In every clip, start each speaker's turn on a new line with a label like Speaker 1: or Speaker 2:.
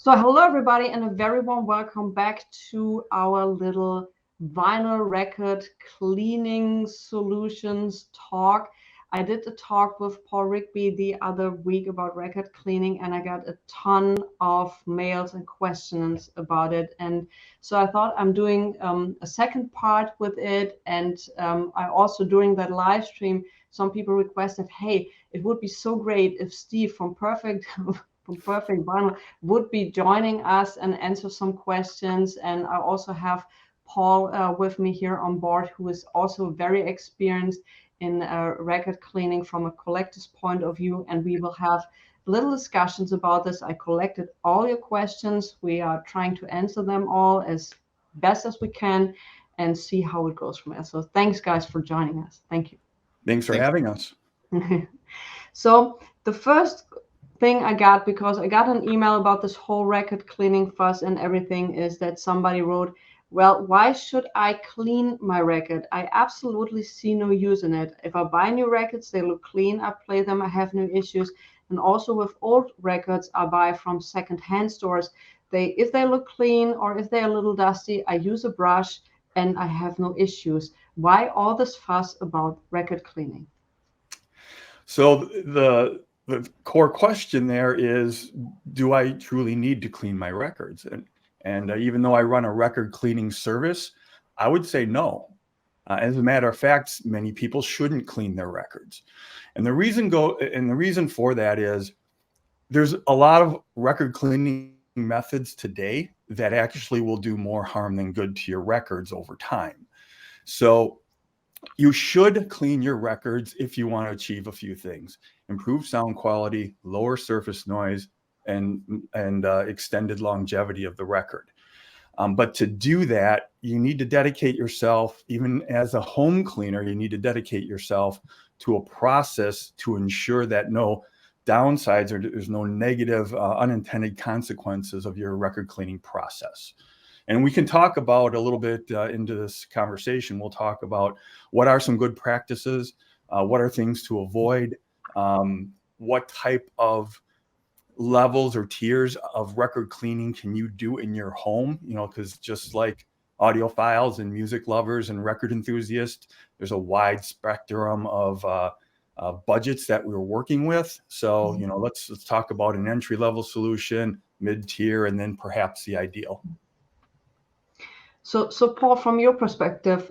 Speaker 1: So hello everybody and a very warm welcome back to our little vinyl record cleaning solutions talk. I did a talk with Paul Rigby the other week about record cleaning and I got a ton of mails and questions about it. And so I thought I'm doing a second part with it. And I also during that live stream, some people requested, hey, it would be so great if Steve from Perfect Vinyl would be joining us and answer some questions. And I also have Paul with me here on board, who is also very experienced in record cleaning from a collector's point of view. And we will have little discussions about this. I collected all your questions. We are trying to answer them all as best as we can and see how it goes from there. So thanks, guys, for joining us. Thank you.
Speaker 2: Thanks for having us.
Speaker 1: So the first thing I got, because I got an email about this whole record cleaning fuss and everything, is that somebody wrote, well, why should I clean my record? I absolutely see no use in it. If I buy new records, they look clean, I play them, I have no issues. And also with old records I buy from secondhand stores, if they look clean or if they're a little dusty, I use a brush and I have no issues. Why all this fuss about record cleaning?
Speaker 2: So the core question there is, do I truly need to clean my records? And even though I run a record cleaning service, I would say no. As a matter of fact, many people shouldn't clean their records. And the reason for that is there's a lot of record cleaning methods today that actually will do more harm than good to your records over time. So you should clean your records if you want to achieve a few things: improve sound quality, lower surface noise, and extended longevity of the record. But to do that, you need to dedicate yourself, even as a home cleaner, you need to dedicate yourself to a process to ensure that no downsides or there's no negative unintended consequences of your record cleaning process. And we can talk about a little bit into this conversation. We'll talk about what are some good practices, what are things to avoid, what type of levels or tiers of record cleaning can you do in your home, because just like audiophiles and music lovers and record enthusiasts, there's a wide spectrum of budgets that we're working with. So, let's talk about an entry-level solution, mid-tier, and then perhaps the ideal.
Speaker 1: So Paul, from your perspective,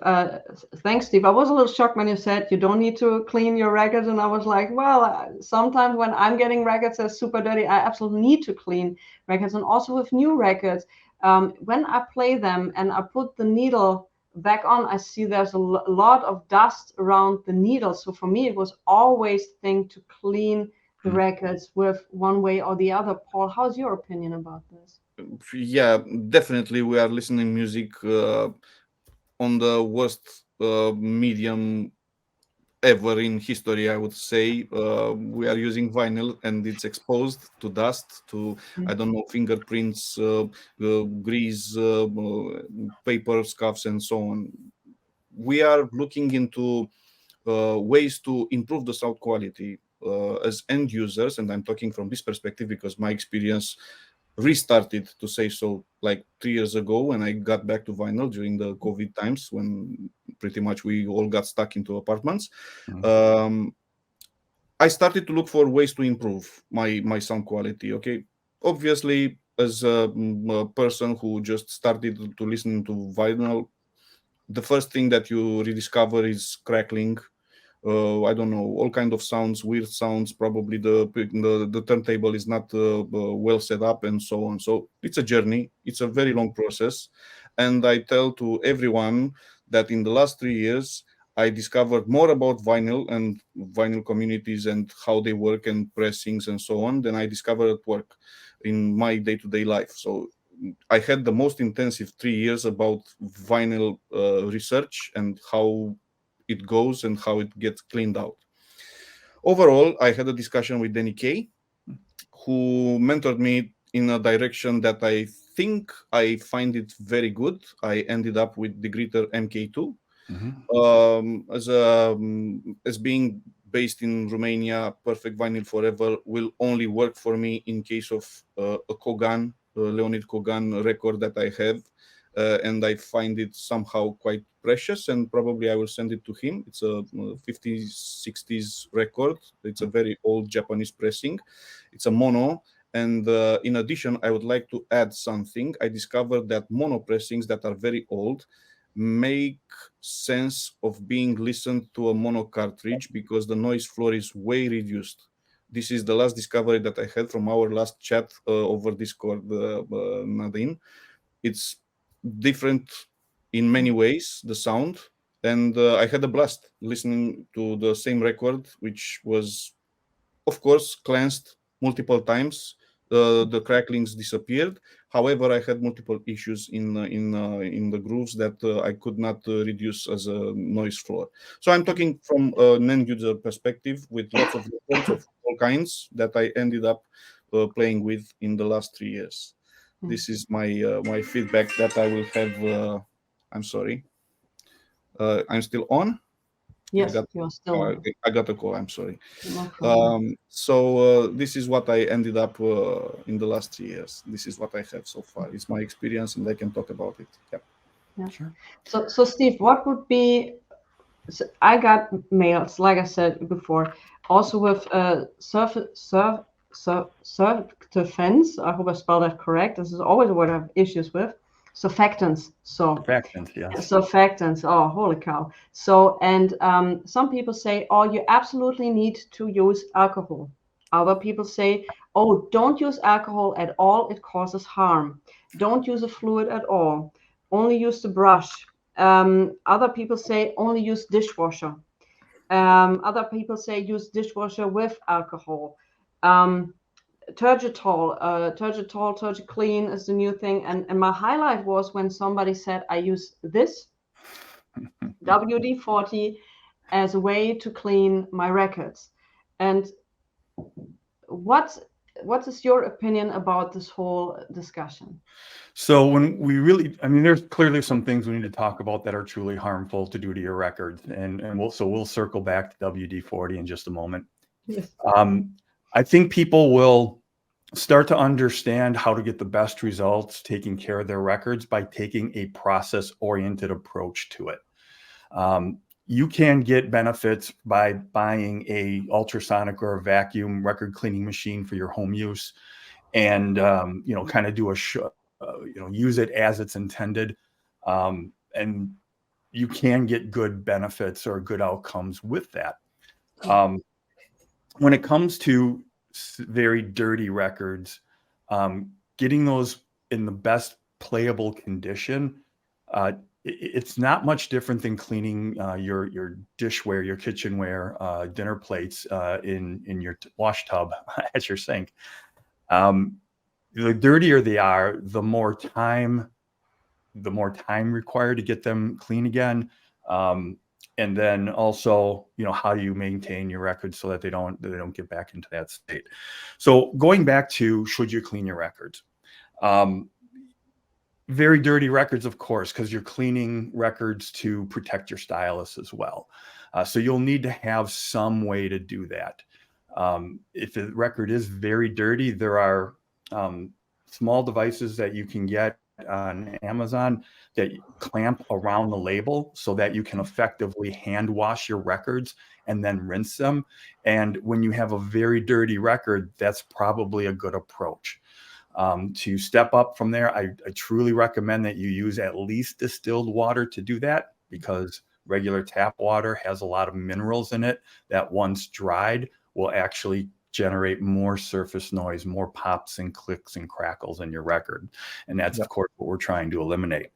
Speaker 1: thanks, Steve. I was a little shocked when you said you don't need to clean your records, and I was like, well, sometimes when I'm getting records that's super dirty, I absolutely need to clean records. And also with new records, when I play them and I put the needle back on, I see there's a lot of dust around the needle. So for me, it was always the thing to clean the records with one way or the other. Paul, how's your opinion about this?
Speaker 3: Yeah, definitely. We are listening music on the worst medium ever in history, I would say. We are using vinyl and it's exposed to dust, to, I don't know, fingerprints, grease, paper scuffs, and so on. We are looking into ways to improve the sound quality as end users, and I'm talking from this perspective because my experience restarted, to say so, like 3 years ago when I got back to vinyl during the COVID times when pretty much we all got stuck into apartments. I started to look for ways to improve my sound quality. Okay, obviously, as a person who just started to listen to vinyl, the first thing that you rediscover is crackling. I don't know, all kind of sounds, weird sounds. Probably the turntable is not well set up, and so on. So it's a journey. It's a very long process, and I tell to everyone that in the last 3 years I discovered more about vinyl and vinyl communities and how they work and pressings and so on than I discovered at work in my day-to-day life. So I had the most intensive 3 years about vinyl research and how it goes and how it gets cleaned out. Overall, I had a discussion with Danny Kay, who mentored me in a direction that I think I find it very good. I ended up with the Gritter MK2. As being based in Romania, Perfect Vinyl Forever will only work for me in case of a Kogan Leonid Kogan record that I have, and I find it somehow quite precious, and probably I will send it to him. It's a 50s, 60s record. It's a very old Japanese pressing. It's a mono. And in addition, I would like to add something. I discovered that mono pressings that are very old make sense of being listened to a mono cartridge because the noise floor is way reduced. This is the last discovery that I had from our last chat over Discord, Nadine. It's different in many ways, the sound, and I had a blast listening to the same record, which was, of course, cleansed multiple times. The cracklings disappeared. However, I had multiple issues in the grooves that I could not reduce as a noise floor. So I'm talking from an end user perspective with lots of records of all kinds that I ended up playing with in the last 3 years. This is my my feedback that I will have. I'm sorry. I'm still on.
Speaker 1: Yes, you're still on.
Speaker 3: I got a call. I'm sorry.
Speaker 1: No problem.
Speaker 3: So this is what I ended up in the last 3 years. This is what I have so far. It's my experience, and I can talk about it. Yeah.
Speaker 1: Yeah.
Speaker 2: Sure.
Speaker 1: So Steve, what would be? So I got mails, like I said before, also with surfactants. I hope I spelled that correct. This is always what I have issues with. Surfactants. So
Speaker 2: Surfactants, yes.
Speaker 1: surfactants. Oh, holy cow. So, and some people say, oh, you absolutely need to use alcohol. Other people say, oh, don't use alcohol at all. It causes harm. Don't use a fluid at all. Only use the brush. Other people say only use dishwasher. Other people say use dishwasher with alcohol. Turgitol, Turgiclean is the new thing. And my highlight was when somebody said, I use this WD-40 as a way to clean my records. And what is your opinion about this whole discussion?
Speaker 2: So when we really, I mean, there's clearly some things we need to talk about that are truly harmful to do to your records. And we'll circle back to WD-40 in just a moment.
Speaker 1: Yes.
Speaker 2: I think people will start to understand how to get the best results taking care of their records by taking a process-oriented approach to it. You can get benefits by buying a ultrasonic or a vacuum record cleaning machine for your home use, and kind of do use it as it's intended, and you can get good benefits or good outcomes with that. When it comes to very dirty records, getting those in the best playable condition, it's not much different than cleaning your dishware, your kitchenware, dinner plates in your wash tub at your sink. The dirtier they are, the more time required to get them clean again. And then also, how do you maintain your records so that they don't get back into that state? So going back to, should you clean your records? Very dirty records, of course, because you're cleaning records to protect your stylus as well. So you'll need to have some way to do that. If the record is very dirty, there are small devices that you can get on Amazon that clamp around the label so that you can effectively hand wash your records and then rinse them. And when you have a very dirty record, that's probably a good approach. To step up from there, I truly recommend that you use at least distilled water to do that, because regular tap water has a lot of minerals in it that once dried will actually generate more surface noise, more pops and clicks and crackles in your record. And that's, of course, what we're trying to eliminate.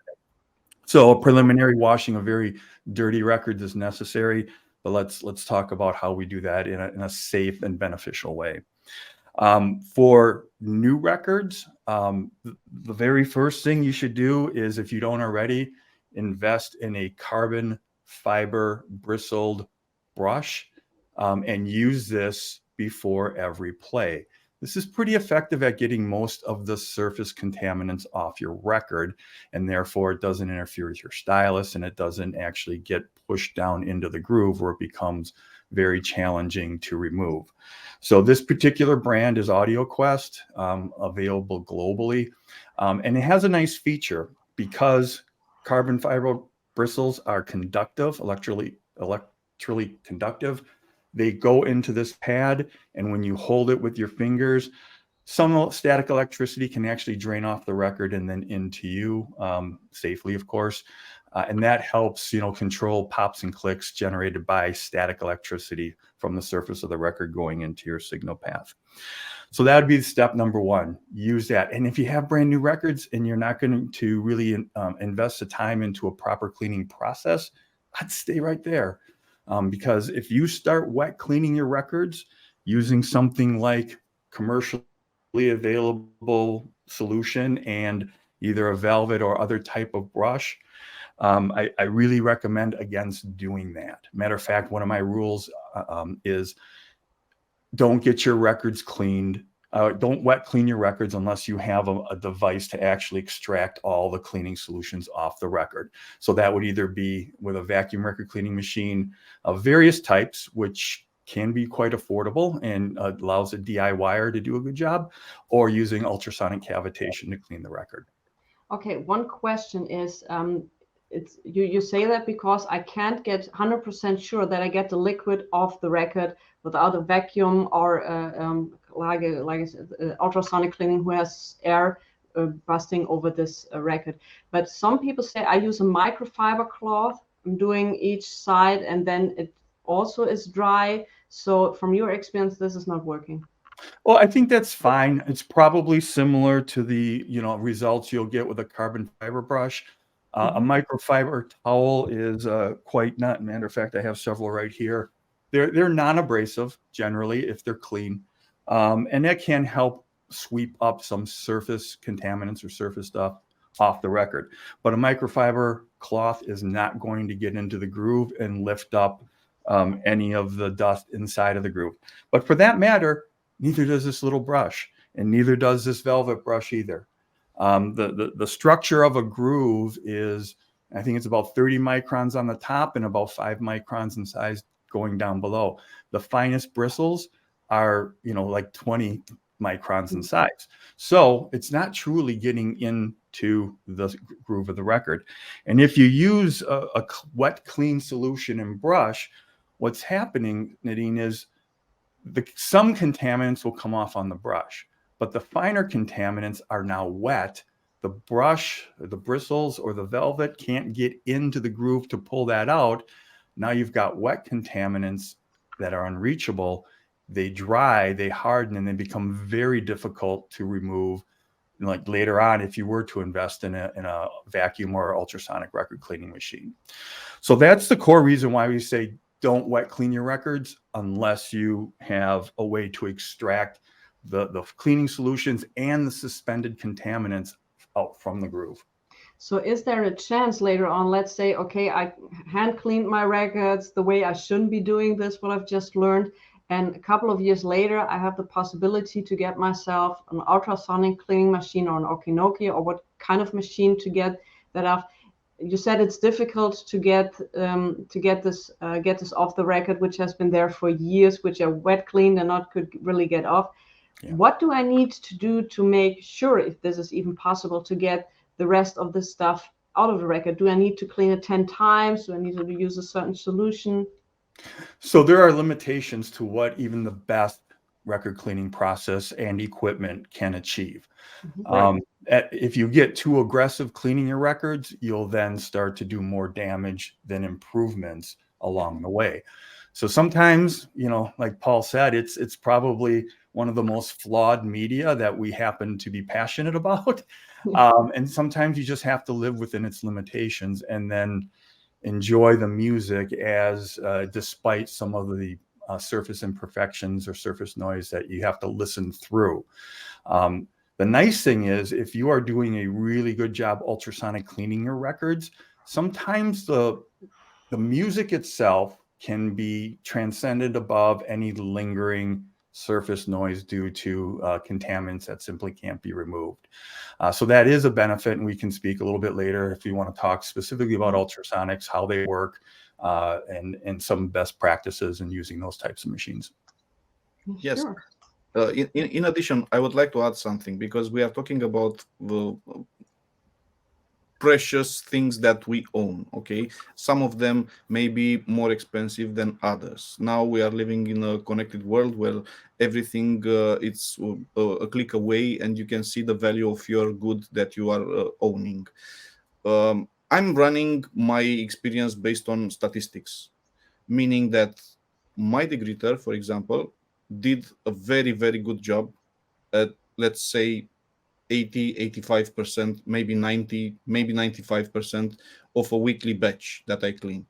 Speaker 2: So a preliminary washing of very dirty records is necessary, but let's talk about how we do that in a safe and beneficial way. For new records, the very first thing you should do is, if you don't already, invest in a carbon fiber bristled brush and use this before every play. this is pretty effective at getting most of the surface contaminants off your record, and therefore it doesn't interfere with your stylus, and it doesn't actually get pushed down into the groove where it becomes very challenging to remove. So this particular brand is AudioQuest, available globally, and it has a nice feature because carbon fiber bristles are conductive, electrically conductive. They go into this pad, and when you hold it with your fingers, some static electricity can actually drain off the record and then into you, safely, of course. And that helps, control pops and clicks generated by static electricity from the surface of the record going into your signal path. So that would be step number one, use that. And if you have brand new records and you're not going to really invest the time into a proper cleaning process, I'd stay right there. Because if you start wet cleaning your records using something like commercially available solution and either a velvet or other type of brush, I really recommend against doing that. Matter of fact, one of my rules is don't get your records cleaned. Don't wet clean your records unless you have a device to actually extract all the cleaning solutions off the record. So that would either be with a vacuum record cleaning machine of various types, which can be quite affordable and allows a DIYer to do a good job, or using ultrasonic cavitation to clean the record.
Speaker 1: Okay, one question is, you say that because I can't get 100% sure that I get the liquid off the record without a vacuum or like ultrasonic cleaning who has air busting over this record. But some people say I use a microfiber cloth. I'm doing each side and then it also is dry. So from your experience, this is not working.
Speaker 2: Well, I think that's fine. It's probably similar to the results you'll get with a carbon fiber brush. A microfiber towel is quite not. Matter of fact, I have several right here. They're non-abrasive generally if they're clean, and that can help sweep up some surface contaminants or surface stuff off the record. But a microfiber cloth is not going to get into the groove and lift up any of the dust inside of the groove. But for that matter, neither does this little brush, and neither does this velvet brush either. The structure of a groove is, I think it's about 30 microns on the top and about 5 microns in size going down below. The finest bristles are, like 20 microns in size. So it's not truly getting into the groove of the record. And if you use a wet, clean solution and brush, what's happening, Nadine, is some contaminants will come off on the brush, but the finer contaminants are now wet. The brush, the bristles, or the velvet can't get into the groove to pull that out. Now you've got wet contaminants that are unreachable. They dry, they harden, and they become very difficult to remove. Like later on, if you were to invest in a vacuum or ultrasonic record cleaning machine. So that's the core reason why we say don't wet clean your records unless you have a way to extract the cleaning solutions and the suspended contaminants out from the groove.
Speaker 1: So is there a chance later on, let's say, okay, I hand cleaned my records the way I shouldn't be doing this, what I've just learned, and a couple of years later, I have the possibility to get myself an ultrasonic cleaning machine or an Okinoki, or what kind of machine to get that off? You said it's difficult to get this off the record, which has been there for years, which are wet cleaned and not could really get off. Yeah. What do I need to do to make sure, if this is even possible, to get the rest of this stuff out of the record? Do I need to clean it 10 times? Do I need to use a certain solution?
Speaker 2: So there are limitations to what even the best record cleaning process and equipment can achieve. If you get too aggressive cleaning your records, you'll then start to do more damage than improvements along the way. So sometimes, like Paul said, it's probably one of the most flawed media that we happen to be passionate about. And sometimes you just have to live within its limitations and then enjoy the music as despite some of the surface imperfections or surface noise that you have to listen through. The nice thing is, if you are doing a really good job ultrasonic cleaning your records, sometimes the music itself can be transcended above any lingering surface noise due to contaminants that simply can't be removed. So that is a benefit, and we can speak a little bit later if you want to talk specifically about ultrasonics, how they work, and some best practices in using those types of machines.
Speaker 3: Yes.
Speaker 1: Sure.
Speaker 3: In addition, I would like to add something, because we are talking about the precious things that we own. Okay, some of them may be more expensive than others. Now we are living in a connected world where everything it's a click away, and you can see the value of your good that you are owning. I'm running my experience based on statistics, meaning that my degreeter, for example, did a very, very good job at, let's say, 80, 85%, maybe 90, maybe 95% of a weekly batch that I clean.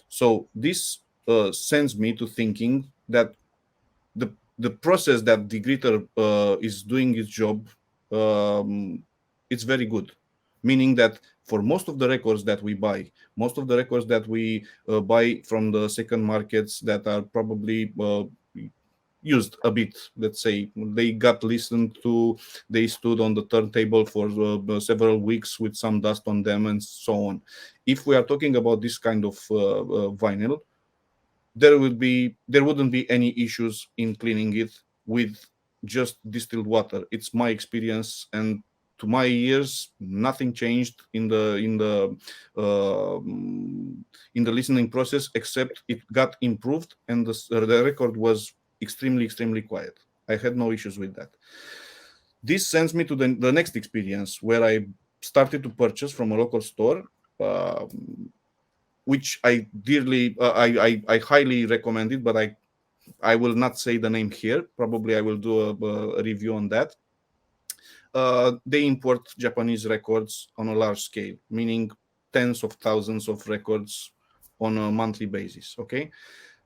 Speaker 3: So this sends me to thinking that the process that degreeter is doing its job, it's very good. Meaning that for most of the records that we buy, most of the records that we buy from the second markets that are probably used a bit, let's say, they got listened to, they stood on the turntable for several weeks with some dust on them and so on. If we are talking about this kind of vinyl, there wouldn't be any issues in cleaning it with just distilled water. It's my experience, and to my ears, nothing changed in the listening process, except it got improved, and the record was extremely quiet. I had no issues with that. This sends me to the next experience, where I started to purchase from a local store, which I dearly, I highly recommend it, but I will not say the name here. Probably I will do a review on that. They import Japanese records on a large scale, meaning tens of thousands of records on a monthly basis. Okay,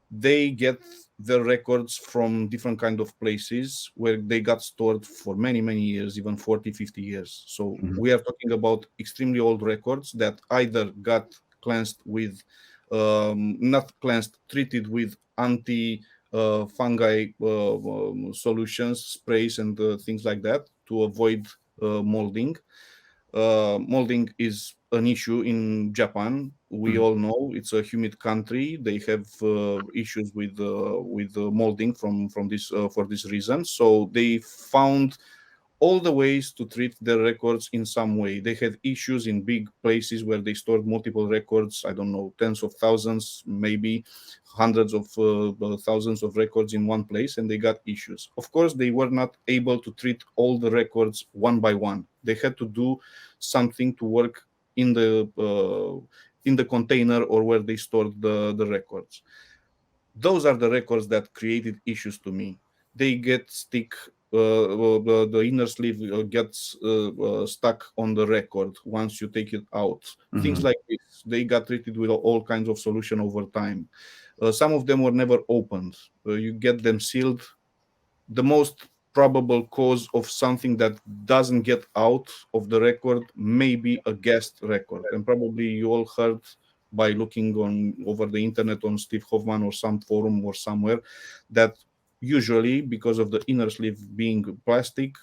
Speaker 3: they get their records from different kind of places where they got stored for many years, even 40, 50 years. So we are talking about extremely old records that either got cleansed with not cleansed, treated with anti fungi solutions, sprays, and things like that to avoid molding. Molding is an issue in Japan. We all know it's a humid country. They have issues with molding from this for this reason. So they found all the ways to treat their records in some way. They had issues in big places where they stored multiple records. I don't know, tens of thousands, maybe hundreds of thousands of records in one place, and they got issues. Of course, they were not able to treat all the records one by one. They had to do something to work in the container or where they stored the records. Those are the records that created issues to me. They get stick. The inner sleeve gets stuck on the record once you take it out. Things like this. They got treated with all kinds of solution over time. Some of them were never opened. You get them sealed. The most probable cause of something that doesn't get out of the record may be a guest record. And probably you all heard by looking over the internet on Steve Hoffman or some forum or somewhere that usually, because of the inner sleeve being plastic,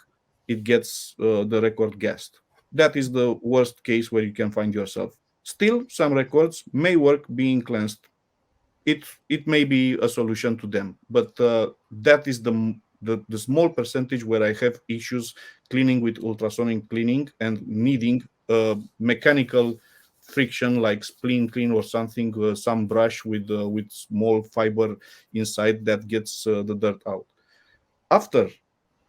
Speaker 3: it gets the record gassed. That is the worst case where you can find yourself. Still, some records may work being cleansed. It may be a solution to them, but that is the small percentage where I have issues cleaning with ultrasonic cleaning and needing mechanical friction like spleen clean or something, some brush with small fiber inside that gets the dirt out. After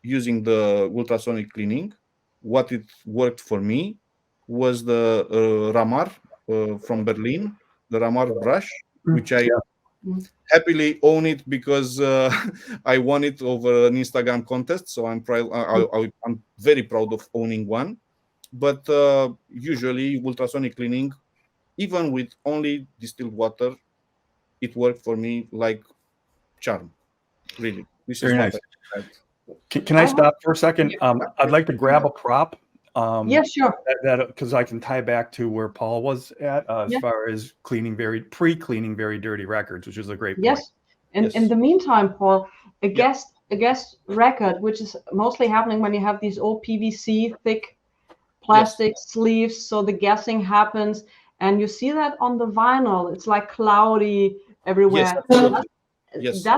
Speaker 3: using the ultrasonic cleaning, what it worked for me was the Ramar from Berlin, the Ramar brush, which I happily own it because I won it over an Instagram contest. So I'm proud. I'm very proud of owning one. But usually ultrasonic cleaning, even with only distilled water, it worked for me like charm. Really, this
Speaker 2: Very
Speaker 3: is what
Speaker 2: nice.
Speaker 3: I had.
Speaker 2: Can I stop for a second? I'd like to grab a prop.
Speaker 1: Yeah, sure.
Speaker 2: That because I can tie back to where Paul was at as
Speaker 1: Yeah.
Speaker 2: far as pre-cleaning very dirty records, which is a great point.
Speaker 1: Yes. And
Speaker 3: Yes.
Speaker 1: in the meantime, Paul, a guest a gas record, which is mostly happening when you have these old PVC thick plastic sleeves, so the gassing happens, and you see that on the vinyl. It's like cloudy everywhere. Does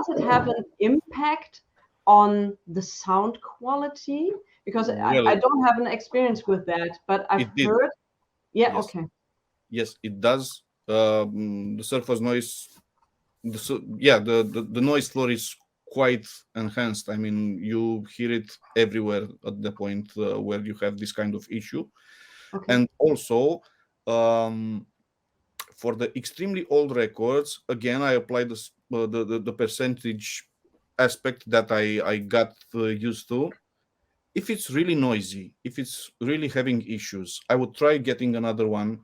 Speaker 1: it have an impact on the sound quality? Because I don't have an experience with that, but I've heard. Okay.
Speaker 3: Yes, it does. The surface noise, the noise floor is quite enhanced. I mean, you hear it everywhere at the point where you have this kind of issue. And also, for the extremely old records, again, I applied the percentage aspect that I got used to. If it's really noisy, if it's really having issues, I would try getting another one.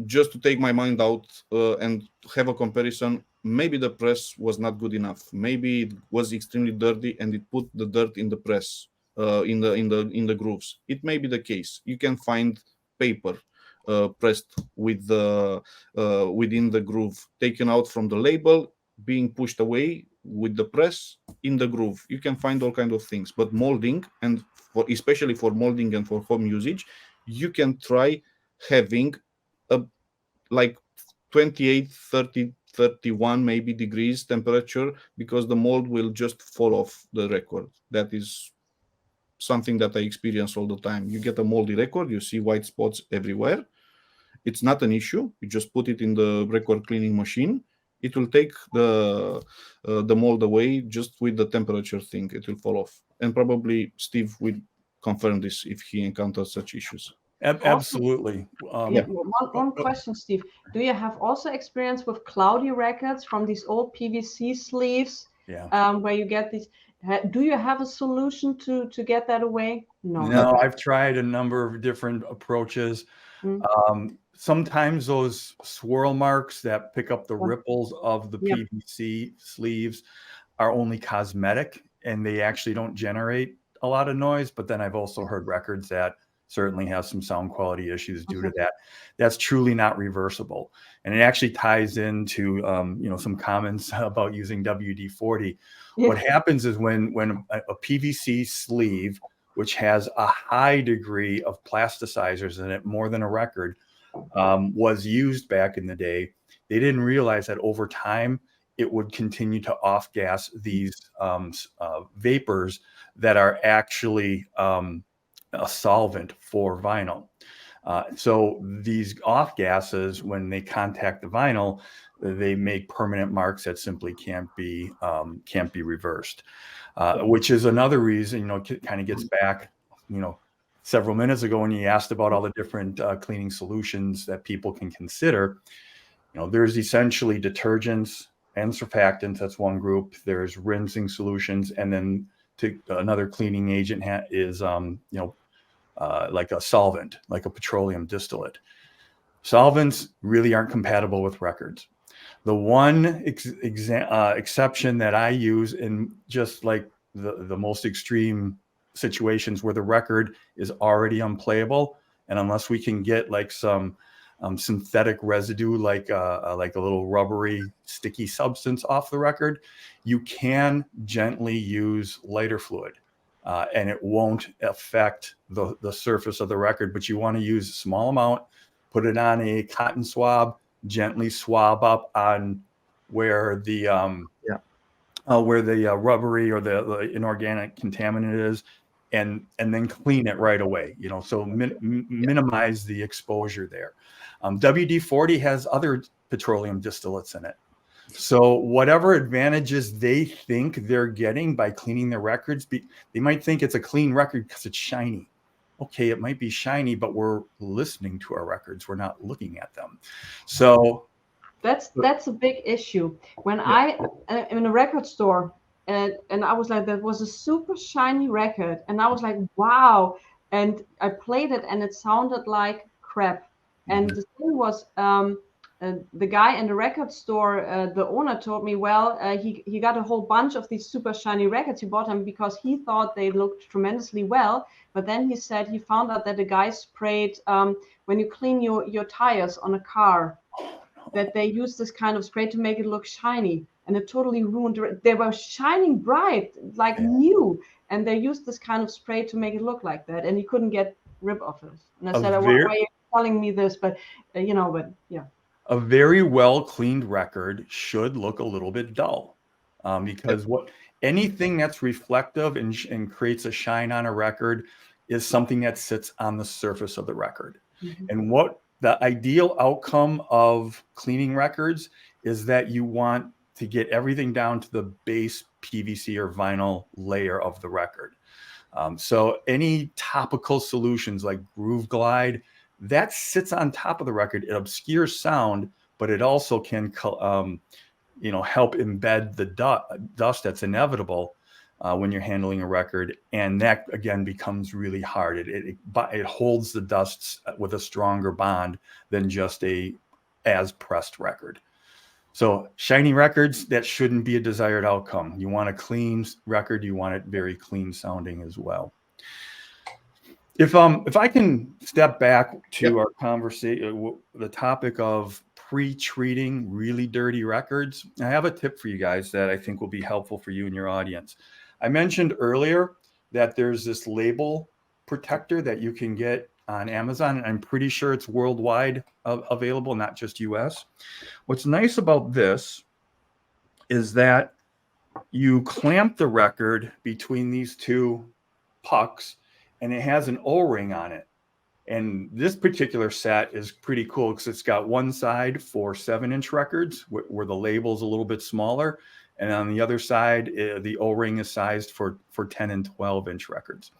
Speaker 3: Just to take my mind out and have a comparison. Maybe the press was not good enough. Maybe it was extremely dirty and it put the dirt in the press, in the grooves. It may be the case. You can find paper pressed with within the groove, taken out from the label, being pushed away with the press in the groove. You can find all kinds of things. But molding, and especially for molding and for home usage, you can try having like 28, 30, 31 maybe degrees temperature, because the mold will just fall off the record. That is something that I experience all the time. You get a moldy record, you see white spots everywhere. It's not an issue. You just put it in the record cleaning machine. It will take the mold away just with the temperature thing. It will fall off. And probably Steve will confirm this if he encounters such issues.
Speaker 2: Absolutely.
Speaker 1: One question, Steve. Do you have also experience with cloudy records from these old PVC sleeves? Where you get these? Do you have a solution to get that away?
Speaker 2: No, I've tried a number of different approaches. Sometimes those swirl marks that pick up the ripples of the PVC sleeves are only cosmetic, and they actually don't generate a lot of noise. But then I've also heard records that certainly have some sound quality issues due to that. That's truly not reversible. And it actually ties into some comments about using WD-40. What happens is when a PVC sleeve, which has a high degree of plasticizers in it, more than a record, was used back in the day, they didn't realize that over time it would continue to off-gas these vapors that are actually a solvent for vinyl. So these off gases, when they contact the vinyl, they make permanent marks that simply can't be reversed. Which is another reason, it kind of gets back, several minutes ago when you asked about all the different cleaning solutions that people can consider. There's essentially detergents and surfactants. That's one group. There's rinsing solutions, and then another cleaning agent is like a solvent, like a petroleum distillate. Solvents really aren't compatible with records. The one exception that I use in just like the most extreme situations where the record is already unplayable, and unless we can get like some synthetic residue, like a little rubbery sticky substance off the record, you can gently use lighter fluid. And it won't affect the surface of the record, but you want to use a small amount, put it on a cotton swab, gently swab up on where the rubbery or the inorganic contaminant is, and then clean it right away. So minimize the exposure there. WD-40 has other petroleum distillates in it. So whatever advantages they think they're getting by cleaning their records, they might think it's a clean record because it's shiny. Okay, it might be shiny, but we're listening to our records. We're not looking at them. So
Speaker 1: that's a big issue. When I'm in a record store and I was like, that was a super shiny record, and I was like, wow. And I played it and it sounded like crap. And the thing was, the guy in the record store, the owner told me, he got a whole bunch of these super shiny records. He bought them because he thought they looked tremendously well. But then he said he found out that the guy sprayed, when you clean your tires on a car, that they use this kind of spray to make it look shiny. and it totally ruined it. They were shining bright, like new, and they used this kind of spray to make it look like that, and you couldn't get rid of it. And I said, why are you telling me this? But you know, but yeah.
Speaker 2: A very well cleaned record should look a little bit dull, because anything that's reflective and creates a shine on a record is something that sits on the surface of the record. And what the ideal outcome of cleaning records is that you want to get everything down to the base PVC or vinyl layer of the record. So any topical solutions like Groove Glide, that sits on top of the record. It obscures sound, but it also can, help embed the dust that's inevitable when you're handling a record. And that, again, becomes really hard. It holds the dusts with a stronger bond than just a as-pressed record. So shiny records, that shouldn't be a desired outcome. You want a clean record. You want it very clean sounding as well. If I can step back to our conversation, the topic of pre-treating really dirty records, I have a tip for you guys that I think will be helpful for you and your audience. I mentioned earlier that there's this label protector that you can get on Amazon, and I'm pretty sure it's worldwide available, not just US. What's nice about this is that you clamp the record between these two pucks, and it has an O-ring on it. And this particular set is pretty cool because it's got one side for 7-inch records where the label's a little bit smaller. And on the other side, the O-ring is sized for 10 and 12-inch records.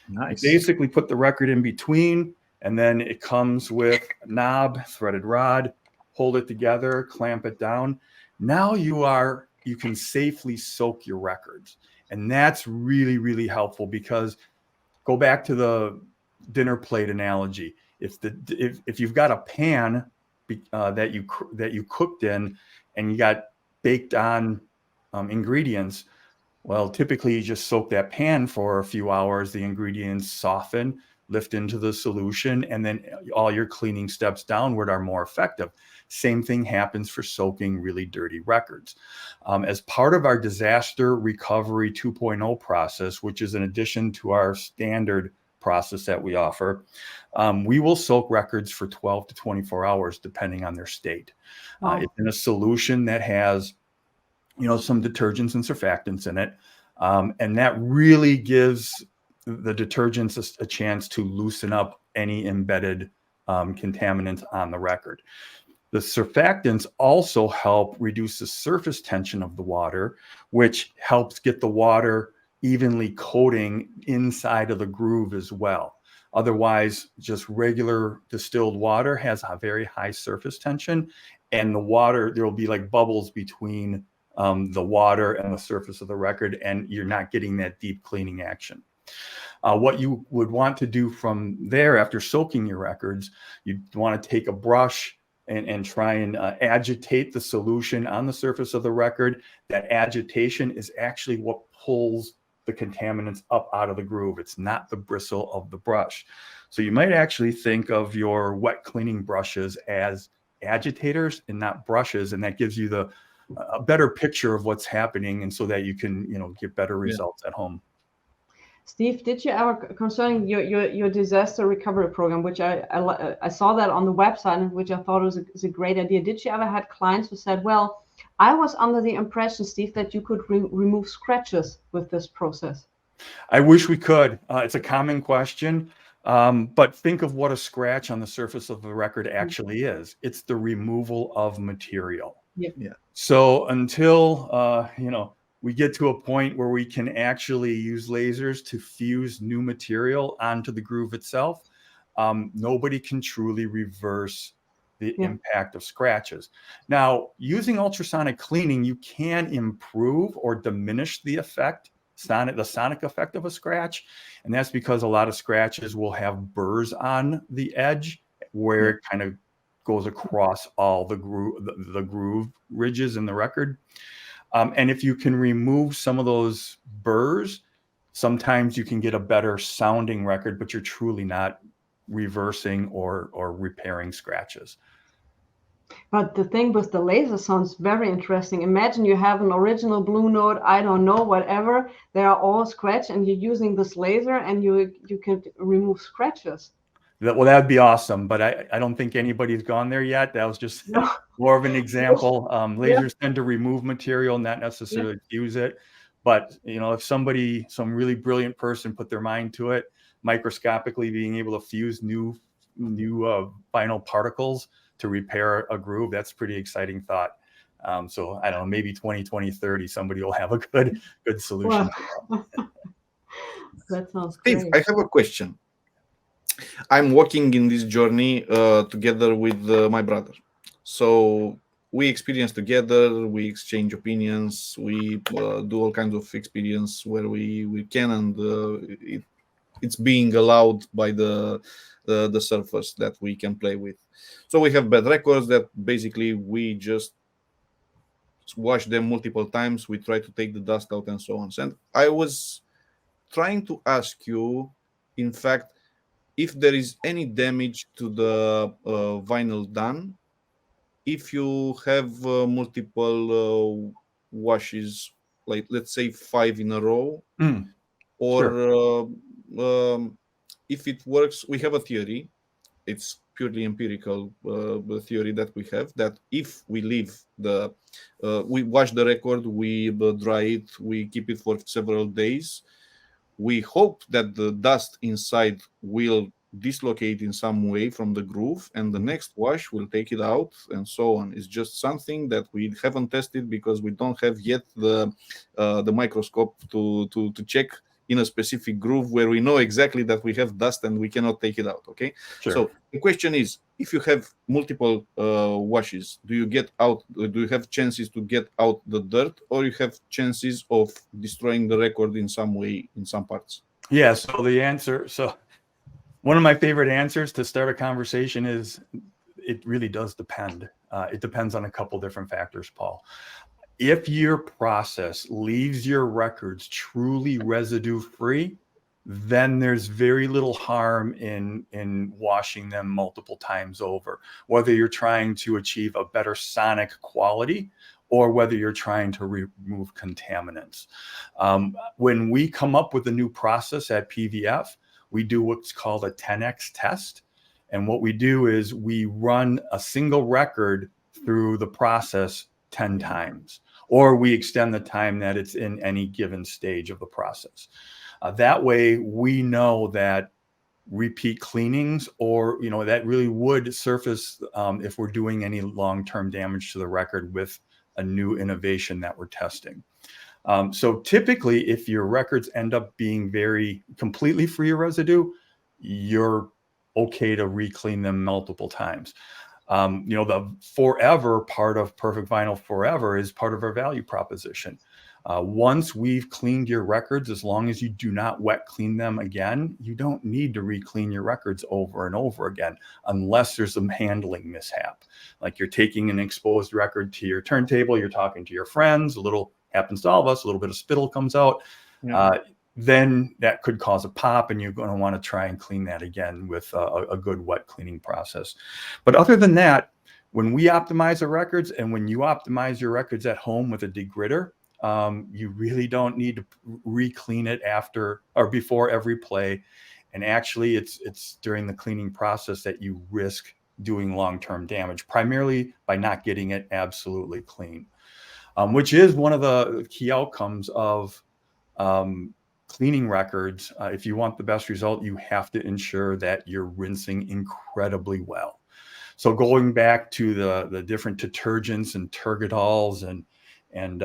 Speaker 2: Nice. You basically put the record in between, and then it comes with a knob, threaded rod, hold it together, clamp it down. Now you can safely soak your records. And that's really, really helpful because go back to the dinner plate analogy. If you've got a pan that you cooked in and you got baked on ingredients, well, typically you just soak that pan for a few hours. The ingredients soften, lift into the solution, and then all your cleaning steps downward are more effective. Same thing happens for soaking really dirty records. As part of our disaster recovery 2.0 process, which is an addition to our standard process that we offer, we will soak records for 12 to 24 hours, depending on their state. Wow. It's in a solution that has, some detergents and surfactants in it. And that really gives the detergents a chance to loosen up any embedded contaminants on the record. The surfactants also help reduce the surface tension of the water, which helps get the water evenly coating inside of the groove as well. Otherwise, just regular distilled water has a very high surface tension, and the water, there will be like bubbles between the water and the surface of the record, and you're not getting that deep cleaning action. What you would want to do from there after soaking your records, you want to take a brush and try and agitate the solution on the surface of the record. That agitation is actually what pulls the contaminants up out of the groove. It's not the bristle of the brush. So you might actually think of your wet cleaning brushes as agitators and not brushes, and that gives you a better picture of what's happening, and so that you can get better results at home.
Speaker 1: Steve, did you ever, concerning your disaster recovery program, which I saw that on the website, which I thought was a great idea. Did you ever had clients who said, well, I was under the impression, Steve, that you could remove scratches with this process?
Speaker 2: I wish we could. It's a common question, but think of what a scratch on the surface of the record actually is. It's the removal of material.
Speaker 1: Yeah.
Speaker 2: So until, we get to a point where we can actually use lasers to fuse new material onto the groove itself, nobody can truly reverse the impact of scratches. Now, using ultrasonic cleaning, you can improve or diminish the effect, the sonic effect of a scratch. And that's because a lot of scratches will have burrs on the edge where it kind of goes across all the groove ridges in the record. And if you can remove some of those burrs, sometimes you can get a better sounding record, but you're truly not reversing or repairing scratches.
Speaker 1: But the thing with the laser sounds very interesting. Imagine you have an original blue note, I don't know, whatever. They are all scratched, and you're using this laser, and you can remove scratches.
Speaker 2: Well, that would be awesome, but I don't think anybody's gone there yet. That was just
Speaker 1: No.
Speaker 2: more of an example.
Speaker 1: Yeah.
Speaker 2: Lasers tend to remove material, not necessarily fuse it. But if some really brilliant person put their mind to it, microscopically being able to fuse new vinyl particles to repair a groove, that's a pretty exciting thought. So I don't know, maybe 2020, 30, somebody will have a good solution.
Speaker 1: Wow. That sounds
Speaker 3: Steve,
Speaker 1: great.
Speaker 3: I have a question. I'm walking in this journey together with my brother. So we experience together, we exchange opinions, we do all kinds of experience where we can, and it's being allowed by the surface that we can play with. So we have bad records that basically we just wash them multiple times. We try to take the dust out and so on. And I was trying to ask you, in fact, if there is any damage to the vinyl done, if you have multiple washes, like let's say 5 in a row, or
Speaker 2: Sure.
Speaker 3: If it works, we have a theory. It's purely empirical theory that we have, that if we leave we wash the record, we dry it, we keep it for several days, we hope that the dust inside will dislocate in some way from the groove, and the next wash will take it out, and so on. It's just something that we haven't tested because we don't have yet the microscope to check in a specific groove where we know exactly that we have dust and we cannot take it out. Okay.
Speaker 2: Sure.
Speaker 3: So the question is, if you have multiple washes, do you have chances to get out the dirt, or you have chances of destroying the record in some way in some parts?
Speaker 2: Yeah. So one of my favorite answers to start a conversation is it really does depend. It depends on a couple different factors, Paul. If your process leaves your records truly residue free, then there's very little harm in washing them multiple times over, whether you're trying to achieve a better sonic quality or whether you're trying to remove contaminants. When we come up with a new process at PVF, we do what's called a 10x test. And what we do is we run a single record through the process 10 times, or we extend the time that it's in any given stage of the process. That way we know that repeat cleanings, or that really would surface if we're doing any long-term damage to the record with a new innovation that we're testing. So typically, if your records end up being very completely free of residue, you're okay to re-clean them multiple times. The forever part of Perfect Vinyl Forever is part of our value proposition. Once we've cleaned your records, as long as you do not wet clean them again, you don't need to re-clean your records over and over again, unless there's some handling mishap. Like you're taking an exposed record to your turntable, you're talking to your friends, happens to all of us, a little bit of spittle comes out. Yeah. Then that could cause a pop, and you're going to want to try and clean that again with a good wet cleaning process. But other than that, when we optimize the records, and when you optimize your records at home with a degritter, you really don't need to re-clean it after or before every play. And actually, it's during the cleaning process that you risk doing long-term damage, primarily by not getting it absolutely clean, which is one of the key outcomes of cleaning records. If you want the best result, you have to ensure that you're rinsing incredibly well. So going back to the different detergents and Tergadols and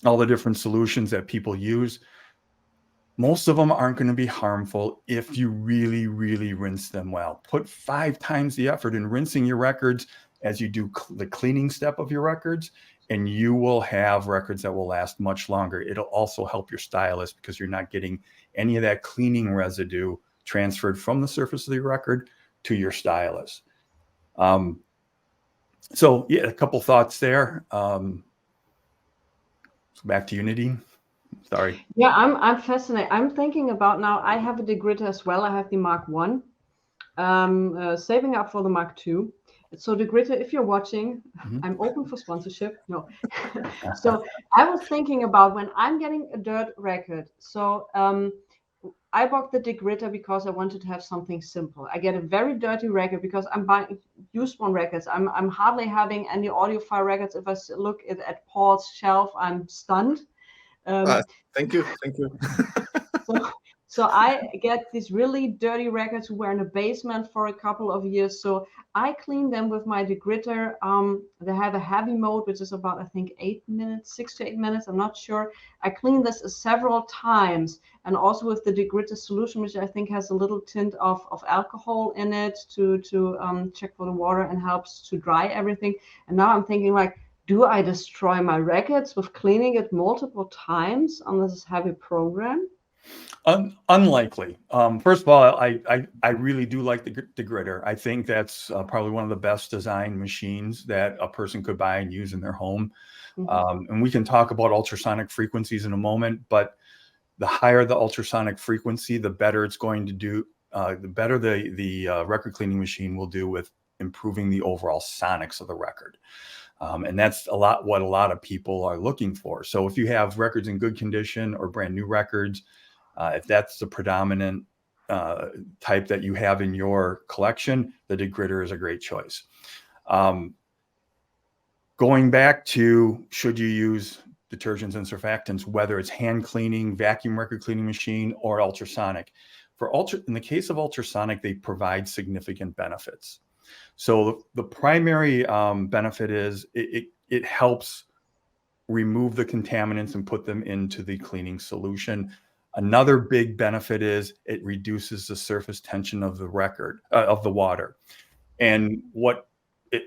Speaker 2: all the different solutions that people use, most of them aren't going to be harmful if you really, really rinse them well. Put 5 times the effort in rinsing your records as you do the cleaning step of your records, and you will have records that will last much longer. It'll also help your stylist because you're not getting any of that cleaning residue transferred from the surface of the record to your stylus. So yeah, a couple thoughts there. So back to you, Nadine. Sorry.
Speaker 1: Yeah, I'm fascinated. I'm thinking about now, I have a degritter as well. I have the Mark 1. saving up for the Mark II. So DeGritter, if you're watching, I'm open for sponsorship. No. So I was thinking about when I'm getting a dirt record. So I bought the DeGritter because I wanted to have something simple. I get a very dirty record because I'm buying used one records. I'm hardly having any audiophile records. If I look at Paul's shelf, I'm stunned.
Speaker 3: Thank you.
Speaker 1: So I get these really dirty records who were in a basement for a couple of years. So I clean them with my DeGritter. They have a heavy mode, which is about, I think, 8 minutes, 6 to 8 minutes. I'm not sure. I clean this several times. And also with the DeGritter solution, which I think has a little tint of alcohol in it to check for the water and helps to dry everything. And now I'm thinking like, do I destroy my records with cleaning it multiple times on this heavy program?
Speaker 2: Unlikely. First of all, I really do like the DeGritter. I think that's probably one of the best designed machines that a person could buy and use in their home. And we can talk about ultrasonic frequencies in a moment, but the higher the ultrasonic frequency, the better it's going to do, the better the record cleaning machine will do with improving the overall sonics of the record. And that's what a lot of people are looking for. So if you have records in good condition or brand new records, if that's the predominant type that you have in your collection, the DeGritter is a great choice. Going back to, should you use detergents and surfactants, whether it's hand cleaning, vacuum record cleaning machine, or ultrasonic. In the case of ultrasonic, they provide significant benefits. So the primary benefit is it helps remove the contaminants and put them into the cleaning solution. Another big benefit is it reduces the surface tension of the record, of the water. And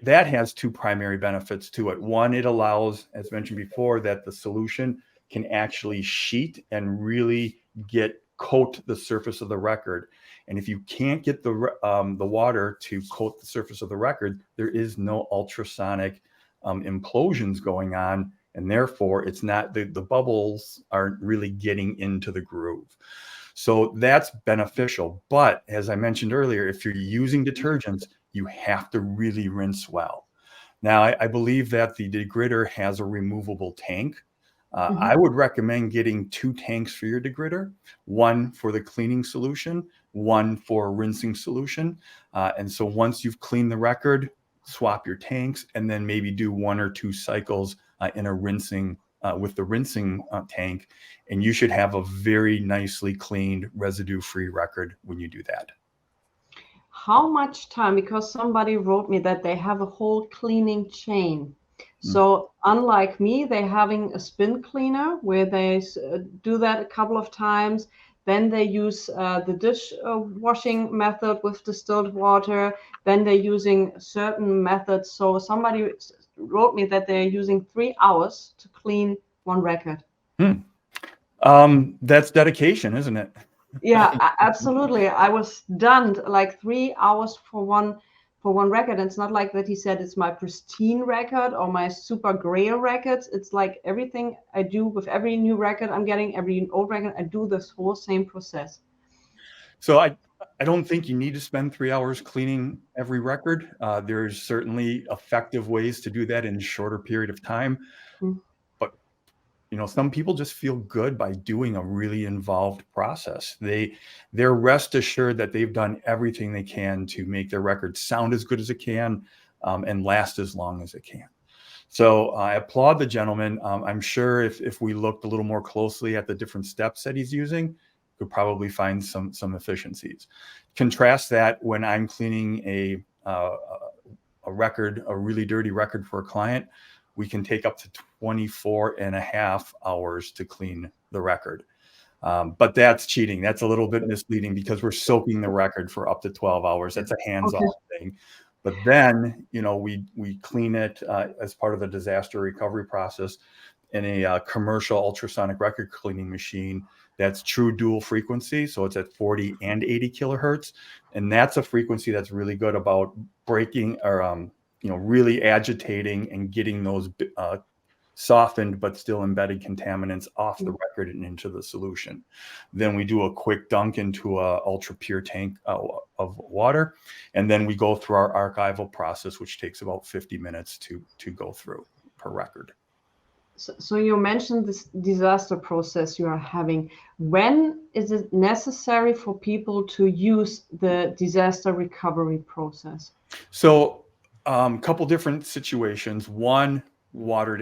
Speaker 2: that has two primary benefits to it. One, it allows, as mentioned before, that the solution can actually sheet and really coat the surface of the record. And if you can't get the water to coat the surface of the record, there is no ultrasonic implosions going on. And therefore, it's not the bubbles aren't really getting into the groove. So that's beneficial. But as I mentioned earlier, if you're using detergents, you have to really rinse well. Now, I believe that the DeGritter has a removable tank. I would recommend getting 2 tanks for your DeGritter, one for the cleaning solution, one for a rinsing solution. And so once you've cleaned the record, swap your tanks, and then maybe do 1 or 2 cycles in a rinsing with the rinsing tank, and you should have a very nicely cleaned, residue-free record when you do that.
Speaker 1: How much time? Because somebody wrote me that they have a whole cleaning chain. So unlike me, they're having a spin cleaner where they do that a couple of times. Then they use the dish washing method with distilled water. Then they're using certain methods. So somebody wrote me that they're using 3 hours to clean one record.
Speaker 2: That's dedication, isn't it?
Speaker 1: Yeah, absolutely. I was stunned, like 3 hours for one record. And it's not like that he said it's my pristine record or my super grail records. It's like everything I do with every new record I'm getting, every old record, I do this whole same process.
Speaker 2: So I don't think you need to spend 3 hours cleaning every record. There's certainly effective ways to do that in a shorter period of time. But some people just feel good by doing a really involved process. They're rest assured that they've done everything they can to make their record sound as good as it can and last as long as it can. So I applaud the gentleman. I'm sure if we looked a little more closely at the different steps that he's using, could probably find some efficiencies. Contrast that when I'm cleaning a record, a really dirty record for a client, we can take up to 24.5 hours to clean the record. But that's cheating. That's a little bit misleading because we're soaking the record for up to 12 hours. That's a hands-off thing. But then, we clean it as part of the disaster recovery process in a commercial ultrasonic record cleaning machine that's true dual frequency. So it's at 40 and 80 kilohertz. And that's a frequency that's really good about breaking or, really agitating and getting those softened but still embedded contaminants off the record and into the solution. Then we do a quick dunk into a ultra pure tank of water, and then we go through our archival process, which takes about 50 minutes to go through per record.
Speaker 1: So you mentioned this disaster process you are having. When is it necessary for people to use the disaster recovery process?
Speaker 2: So couple different situations. One, water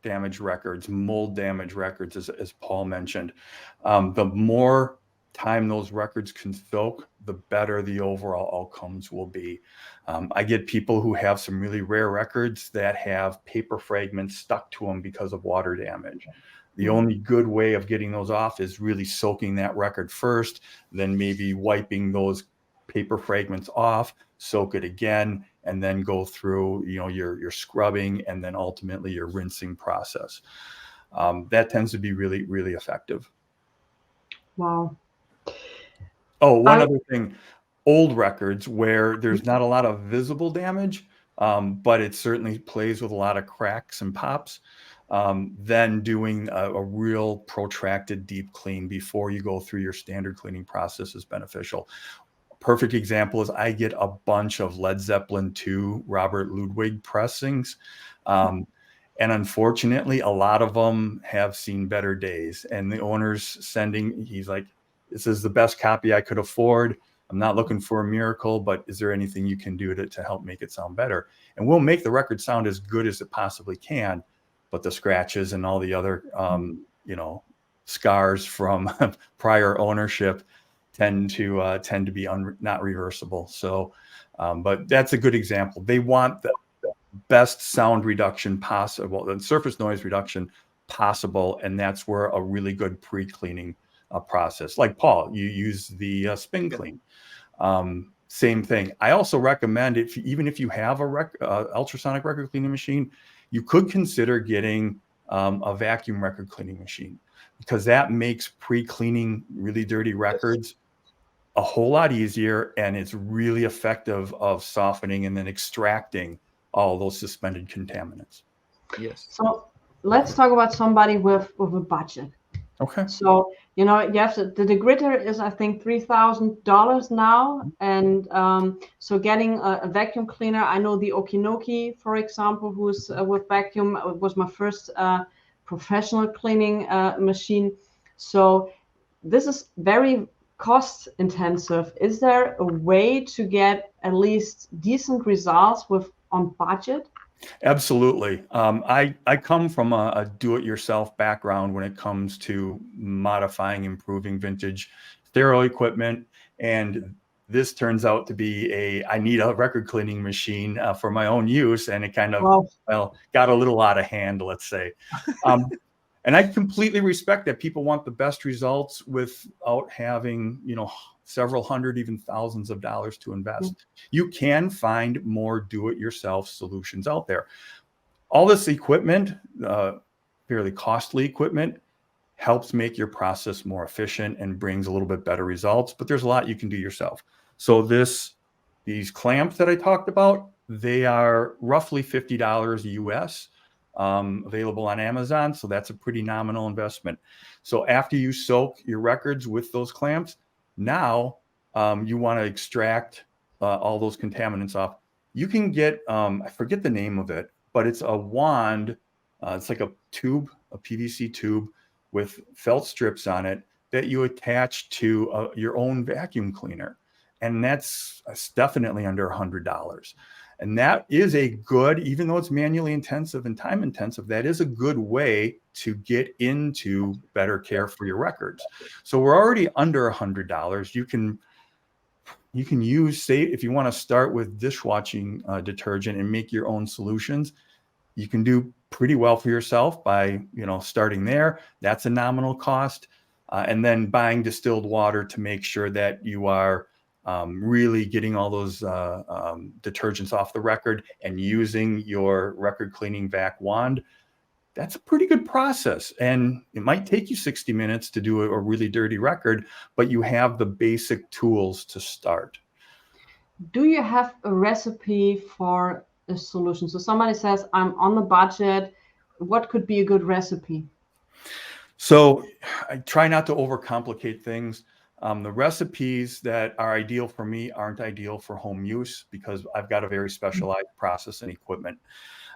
Speaker 2: damage records, mold damage records, as Paul mentioned. The more time those records can soak, the better the overall outcomes will be. I get people who have some really rare records that have paper fragments stuck to them because of water damage. The only good way of getting those off is really soaking that record first, then maybe wiping those paper fragments off, soak it again, and then go through, your scrubbing and then ultimately your rinsing process. That tends to be really, really effective.
Speaker 1: Wow.
Speaker 2: Oh, one other thing, old records where there's not a lot of visible damage, but it certainly plays with a lot of cracks and pops, then doing a real protracted deep clean before you go through your standard cleaning process is beneficial. Perfect example is I get a bunch of Led Zeppelin II Robert Ludwig pressings. And unfortunately, a lot of them have seen better days. And the owner's sending, he's like, this is the best copy I could afford. I'm not looking for a miracle, but is there anything you can do to help make it sound better? And we'll make the record sound as good as it possibly can, but the scratches and all the other, scars from prior ownership tend to be not reversible. So, but that's a good example. They want the best sound reduction possible, the surface noise reduction possible, and that's where a really good pre-cleaning process, like Paul, you use the spin clean. Same thing. I also recommend even if you have a ultrasonic record cleaning machine, you could consider getting a vacuum record cleaning machine, because that makes pre-cleaning really dirty records a whole lot easier, and it's really effective of softening and then extracting all those suspended contaminants.
Speaker 3: Yes.
Speaker 1: So let's talk about somebody with a budget.
Speaker 2: Okay.
Speaker 1: So, you have the degritter is, I think, $3,000 now. And so getting a vacuum cleaner, I know the Okinoki, for example, who's with vacuum, was my first professional cleaning machine. So this is very cost intensive. Is there a way to get at least decent results on budget?
Speaker 2: Absolutely. I come from a do-it-yourself background when it comes to modifying, improving vintage stereo equipment, and this turns out to be I need a record cleaning machine for my own use, and it kind of got a little out of hand, let's say. And I completely respect that people want the best results without having, several hundred, even thousands of dollars to invest. You can find more do-it-yourself solutions out there. All this equipment, fairly costly equipment, helps make your process more efficient and brings a little bit better results, but there's a lot you can do yourself. So these clamps that I talked about, they are roughly $50 US. Available on Amazon, so that's a pretty nominal investment. So after you soak your records with those clamps, now you want to extract all those contaminants off. You can get, I forget the name of it, but it's a wand. It's like a tube, a PVC tube with felt strips on it that you attach to your own vacuum cleaner. And that's definitely under $100. And that is a good, even though it's manually intensive and time intensive, that is a good way to get into better care for your records. So we're already under $100. You can use, say, if you want to start with dishwashing detergent and make your own solutions, you can do pretty well for yourself by, starting there. That's a nominal cost. And then buying distilled water to make sure that you are really getting all those detergents off the record and using your record cleaning vac wand. That's a pretty good process. And it might take you 60 minutes to do a really dirty record, but you have the basic tools to start.
Speaker 1: Do you have a recipe for a solution? So somebody says, I'm on the budget. what could be a good recipe?
Speaker 2: So I try not to overcomplicate things. The recipes that are ideal for me aren't ideal for home use because I've got a very specialized process and equipment.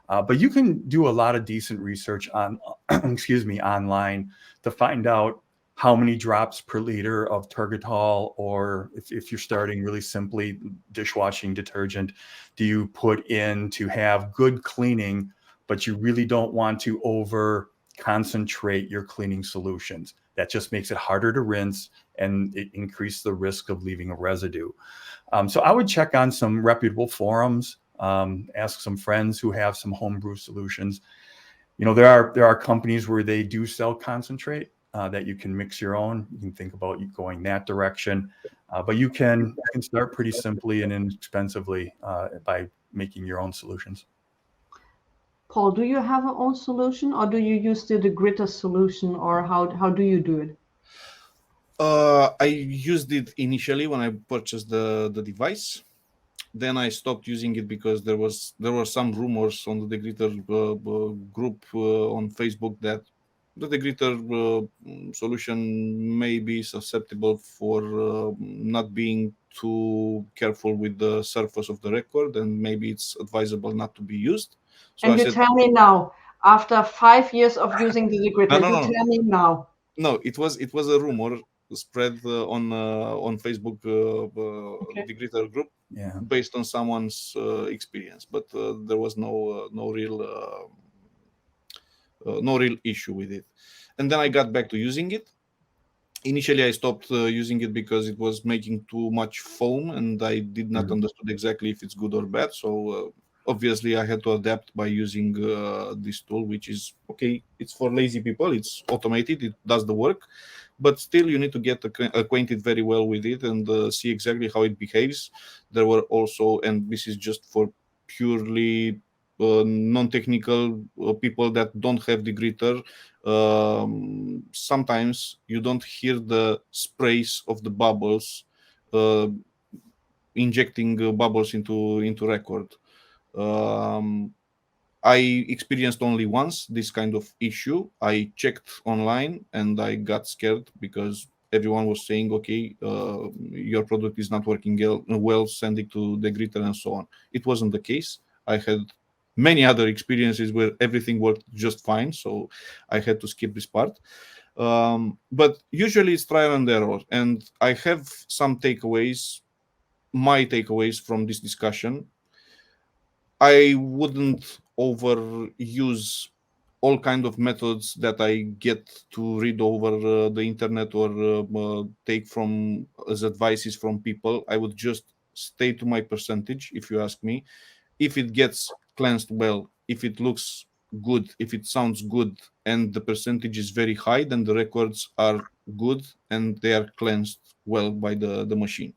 Speaker 2: But you can do a lot of decent research on, excuse me, online to find out how many drops per liter of Turgotol, or if you're starting really simply, dishwashing detergent, do you put in to have good cleaning, but you really don't want to over concentrate your cleaning solutions. That just makes it harder to rinse and it increases the risk of leaving a residue. So I would check on some reputable forums, ask some friends who have some homebrew solutions. You know, there are companies where they do sell concentrate that you can mix your own. You can think about you going that direction, but you can start pretty simply and inexpensively by making your own solutions.
Speaker 1: Paul, do you have your own solution, or do you use the gritter solution, or how do you do it?
Speaker 3: I used it initially when I purchased the device. Then I stopped using it because there were some rumors on the Degritter group on Facebook that the Degritter solution may be susceptible for not being too careful with the surface of the record, and maybe it's advisable not to be used. So
Speaker 1: and
Speaker 3: I
Speaker 1: you
Speaker 3: said,
Speaker 1: tell me now, after 5 years of using the gritter,
Speaker 3: no,
Speaker 1: you tell me now.
Speaker 3: No, it was a rumor spread on Facebook
Speaker 1: Okay.
Speaker 3: Degritter group,
Speaker 2: Yeah.
Speaker 3: based on someone's experience, but there was no real issue with it. And then I got back to using it. Initially, I stopped using it because it was making too much foam, and I did not understand exactly if it's good or bad. So obviously, I had to adapt by using this tool, which is okay. It's for lazy people. It's automated. It does the work, but still, you need to get acquainted very well with it and see exactly how it behaves. There were also, and this is just for purely non-technical people that don't have the gritter. Sometimes you don't hear the sprays of the bubbles injecting bubbles into record. I experienced only once this kind of issue. I checked online and I got scared because everyone was saying, okay, your product is not working well, send it to the gritter and so on. It wasn't the case. I had many other experiences where everything worked just fine, so I had to skip this part. But usually it's trial and error, and I have some takeaways, my takeaways from this discussion. I wouldn't overuse all kind of methods that I get to read over the internet or take from as advices from people. I would just stay to my percentage, if you ask me. If it gets cleansed well, if it looks good, if it sounds good, and the percentage is very high, then the records are good and they are cleansed well by the machine.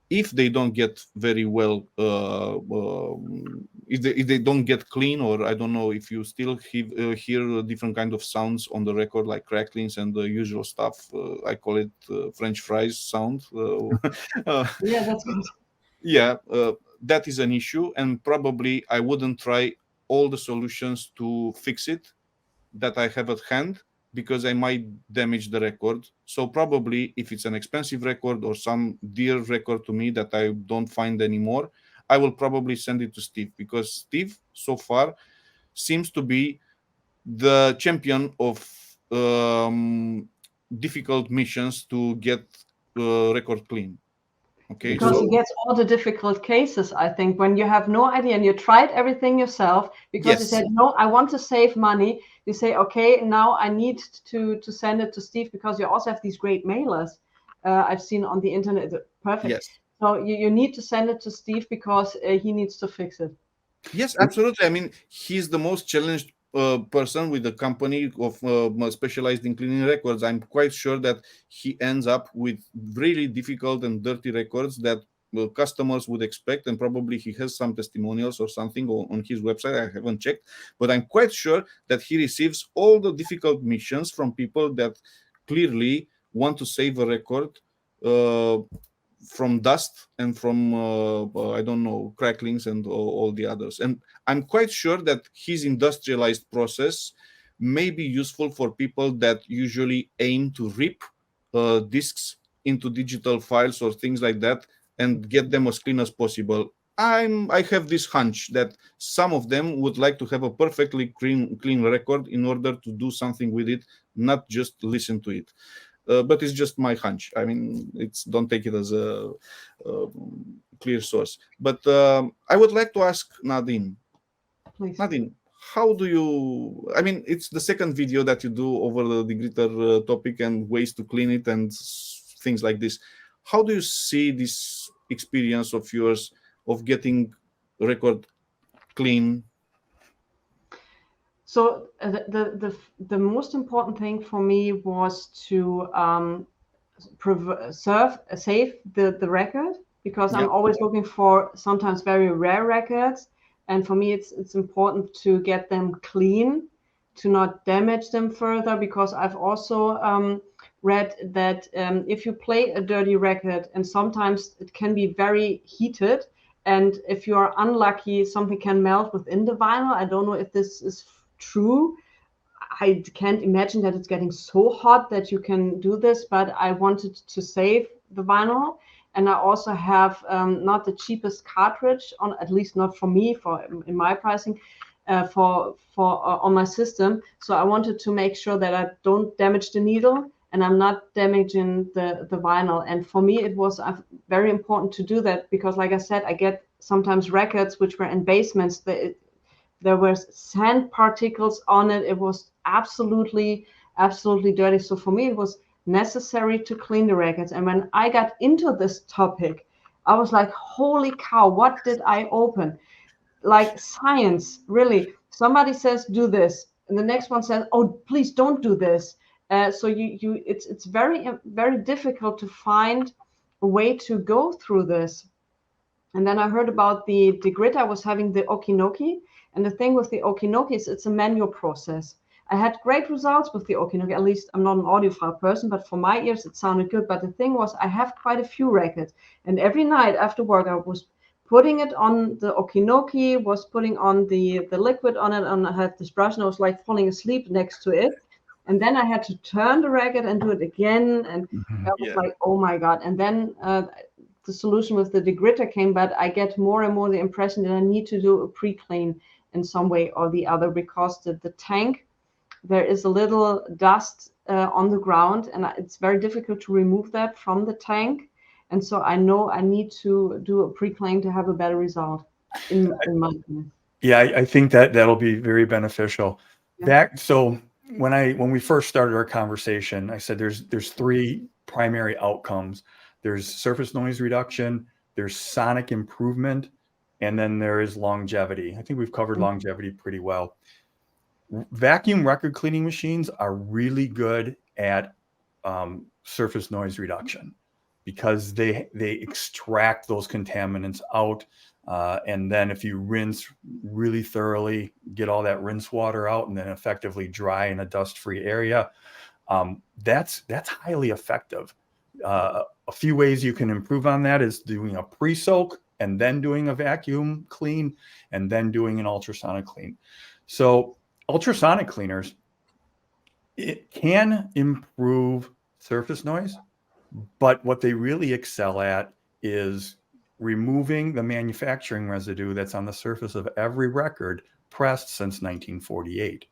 Speaker 3: If they don't get very well, if they don't get clean, or I don't know, if you still hear different kind of sounds on the record, like cracklings and the usual stuff, I call it French fries sound.
Speaker 1: Yeah, that's good.
Speaker 3: Yeah, that is an issue, and probably I wouldn't try all the solutions to fix it that I have at hand, because I might damage the record. So probably if it's an expensive record or some dear record to me that I don't find anymore, I will probably send it to Steve, because Steve so far seems to be the champion of difficult missions to get record clean. Okay,
Speaker 1: Because he gets all the difficult cases, I think, when you have no idea and you tried everything yourself, because you
Speaker 3: yes,
Speaker 1: said, no, I want to save money. You say, okay, now I need to send it to Steve, because you also have these great mailers I've seen on the internet. Perfect.
Speaker 3: yes.
Speaker 1: So you need to send it to Steve because he needs to fix it.
Speaker 3: Yes, absolutely. I mean, he's the most challenged person with the company of specialized in cleaning records. I'm quite sure that he ends up with really difficult and dirty records that customers would expect, and probably he has some testimonials or something on his website. I haven't checked, but I'm quite sure that he receives all the difficult missions from people that clearly want to save a record from dust and from I don't know, cracklings and all the others. And I'm quite sure that his industrialized process may be useful for people that usually aim to rip discs into digital files or things like that and get them as clean as possible. I have this hunch that some of them would like to have a perfectly clean record in order to do something with it, not just listen to it. But it's just my hunch. I mean, don't take it as a clear source. But I would like to ask Nadine.
Speaker 1: Please.
Speaker 3: Nadine, how do you? I mean, it's the second video that you do over the degriter topic and ways to clean it and things like this. How do you see this experience of yours of getting record clean?
Speaker 1: So the most important thing for me was to save the record, because I'm always looking for sometimes very rare records, and for me it's important to get them clean, to not damage them further, because I've also read that if you play a dirty record, and sometimes it can be very heated, and if you are unlucky, something can melt within the vinyl. I don't know if this is true. I can't imagine that it's getting so hot that you can do this, but I wanted to save the vinyl. And I also have not the cheapest cartridge, at least not for me, in my pricing, on my system. So I wanted to make sure that I don't damage the needle and I'm not damaging the vinyl. And for me, it was very important to do that, because like I said, I get sometimes records which were in basements. There were sand particles on it. It was absolutely dirty. So for me, it was necessary to clean the records. And when I got into this topic, I was like, holy cow, what did I open? Like science, really. Somebody says, do this. And the next one says, oh, please don't do this. So it's very, very difficult to find a way to go through this. And then I heard about the grit. I was having the Okinoki. And the thing with the Okinoki is it's a manual process. I had great results with the Okinoki. At least I'm not an audiophile person, but for my ears, it sounded good. But the thing was, I have quite a few records. And every night after work, I was putting it on the Okinoki, was putting on the liquid on it, and I had this brush, and I was like falling asleep next to it. And then I had to turn the record and do it again. And I was like, oh my God. And then the solution with the degritter came, but I get more and more the impression that I need to do a pre-clean in some way or the other, because the tank, there is a little dust on the ground, and it's very difficult to remove that from the tank. And so I know I need to do a pre-clean to have a better result, in my opinion.
Speaker 2: Yeah, I think that'll be very beneficial. So when we first started our conversation, I said there's three primary outcomes. There's surface noise reduction, there's sonic improvement, and then there is longevity. I think we've covered longevity pretty well. Vacuum record cleaning machines are really good at surface noise reduction, because they extract those contaminants out. And then if you rinse really thoroughly, get all that rinse water out, and then effectively dry in a dust-free area, that's highly effective. A few ways you can improve on that is doing a pre-soak and then doing a vacuum clean and then doing an ultrasonic clean. So ultrasonic cleaners, it can improve surface noise, but what they really excel at is removing the manufacturing residue that's on the surface of every record pressed since 1948.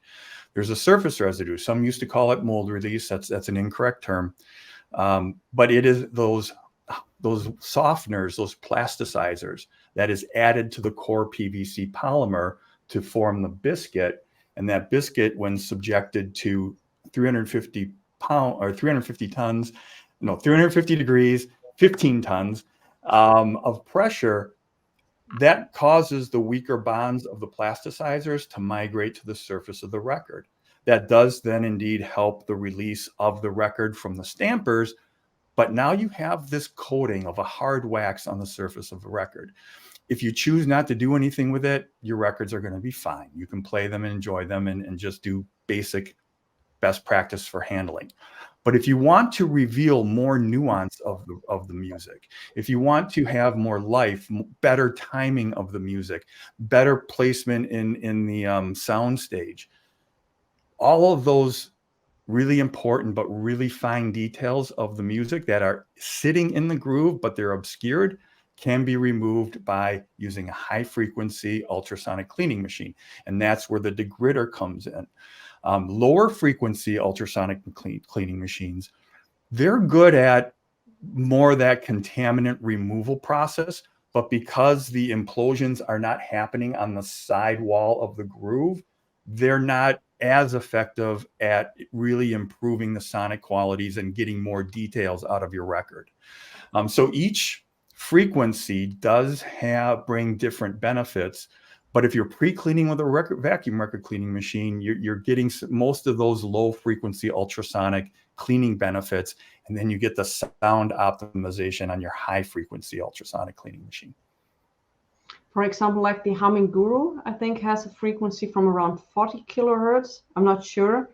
Speaker 2: There's a surface residue. Some used to call it mold release. That's an incorrect term. But it is those softeners, those plasticizers that is added to the core PVC polymer to form the biscuit. And that biscuit, when subjected to 350 degrees, 15 tons of pressure, that causes the weaker bonds of the plasticizers to migrate to the surface of the record. That does then indeed help the release of the record from the stampers, but now you have this coating of a hard wax on the surface of the record. If you choose not to do anything with it, your records are going to be fine. You can play them and enjoy them and just do basic best practice for handling. But if you want to reveal more nuance of the music, if you want to have more life, better timing of the music, better placement in the sound stage, all of those really important but really fine details of the music that are sitting in the groove but they're obscured can be removed by using a high frequency ultrasonic cleaning machine. And that's where the degritter comes in. Lower frequency ultrasonic cleaning machines, they're good at more that contaminant removal process, but because the implosions are not happening on the side wall of the groove, they're not as effective at really improving the sonic qualities and getting more details out of your record. So each frequency does bring different benefits, but if you're pre-cleaning with a vacuum record cleaning machine, you're getting most of those low frequency ultrasonic cleaning benefits, and then you get the sound optimization on your high frequency ultrasonic cleaning machine.
Speaker 1: For example, like the Humming Guru, I think has a frequency from around 40 kilohertz. I'm not sure.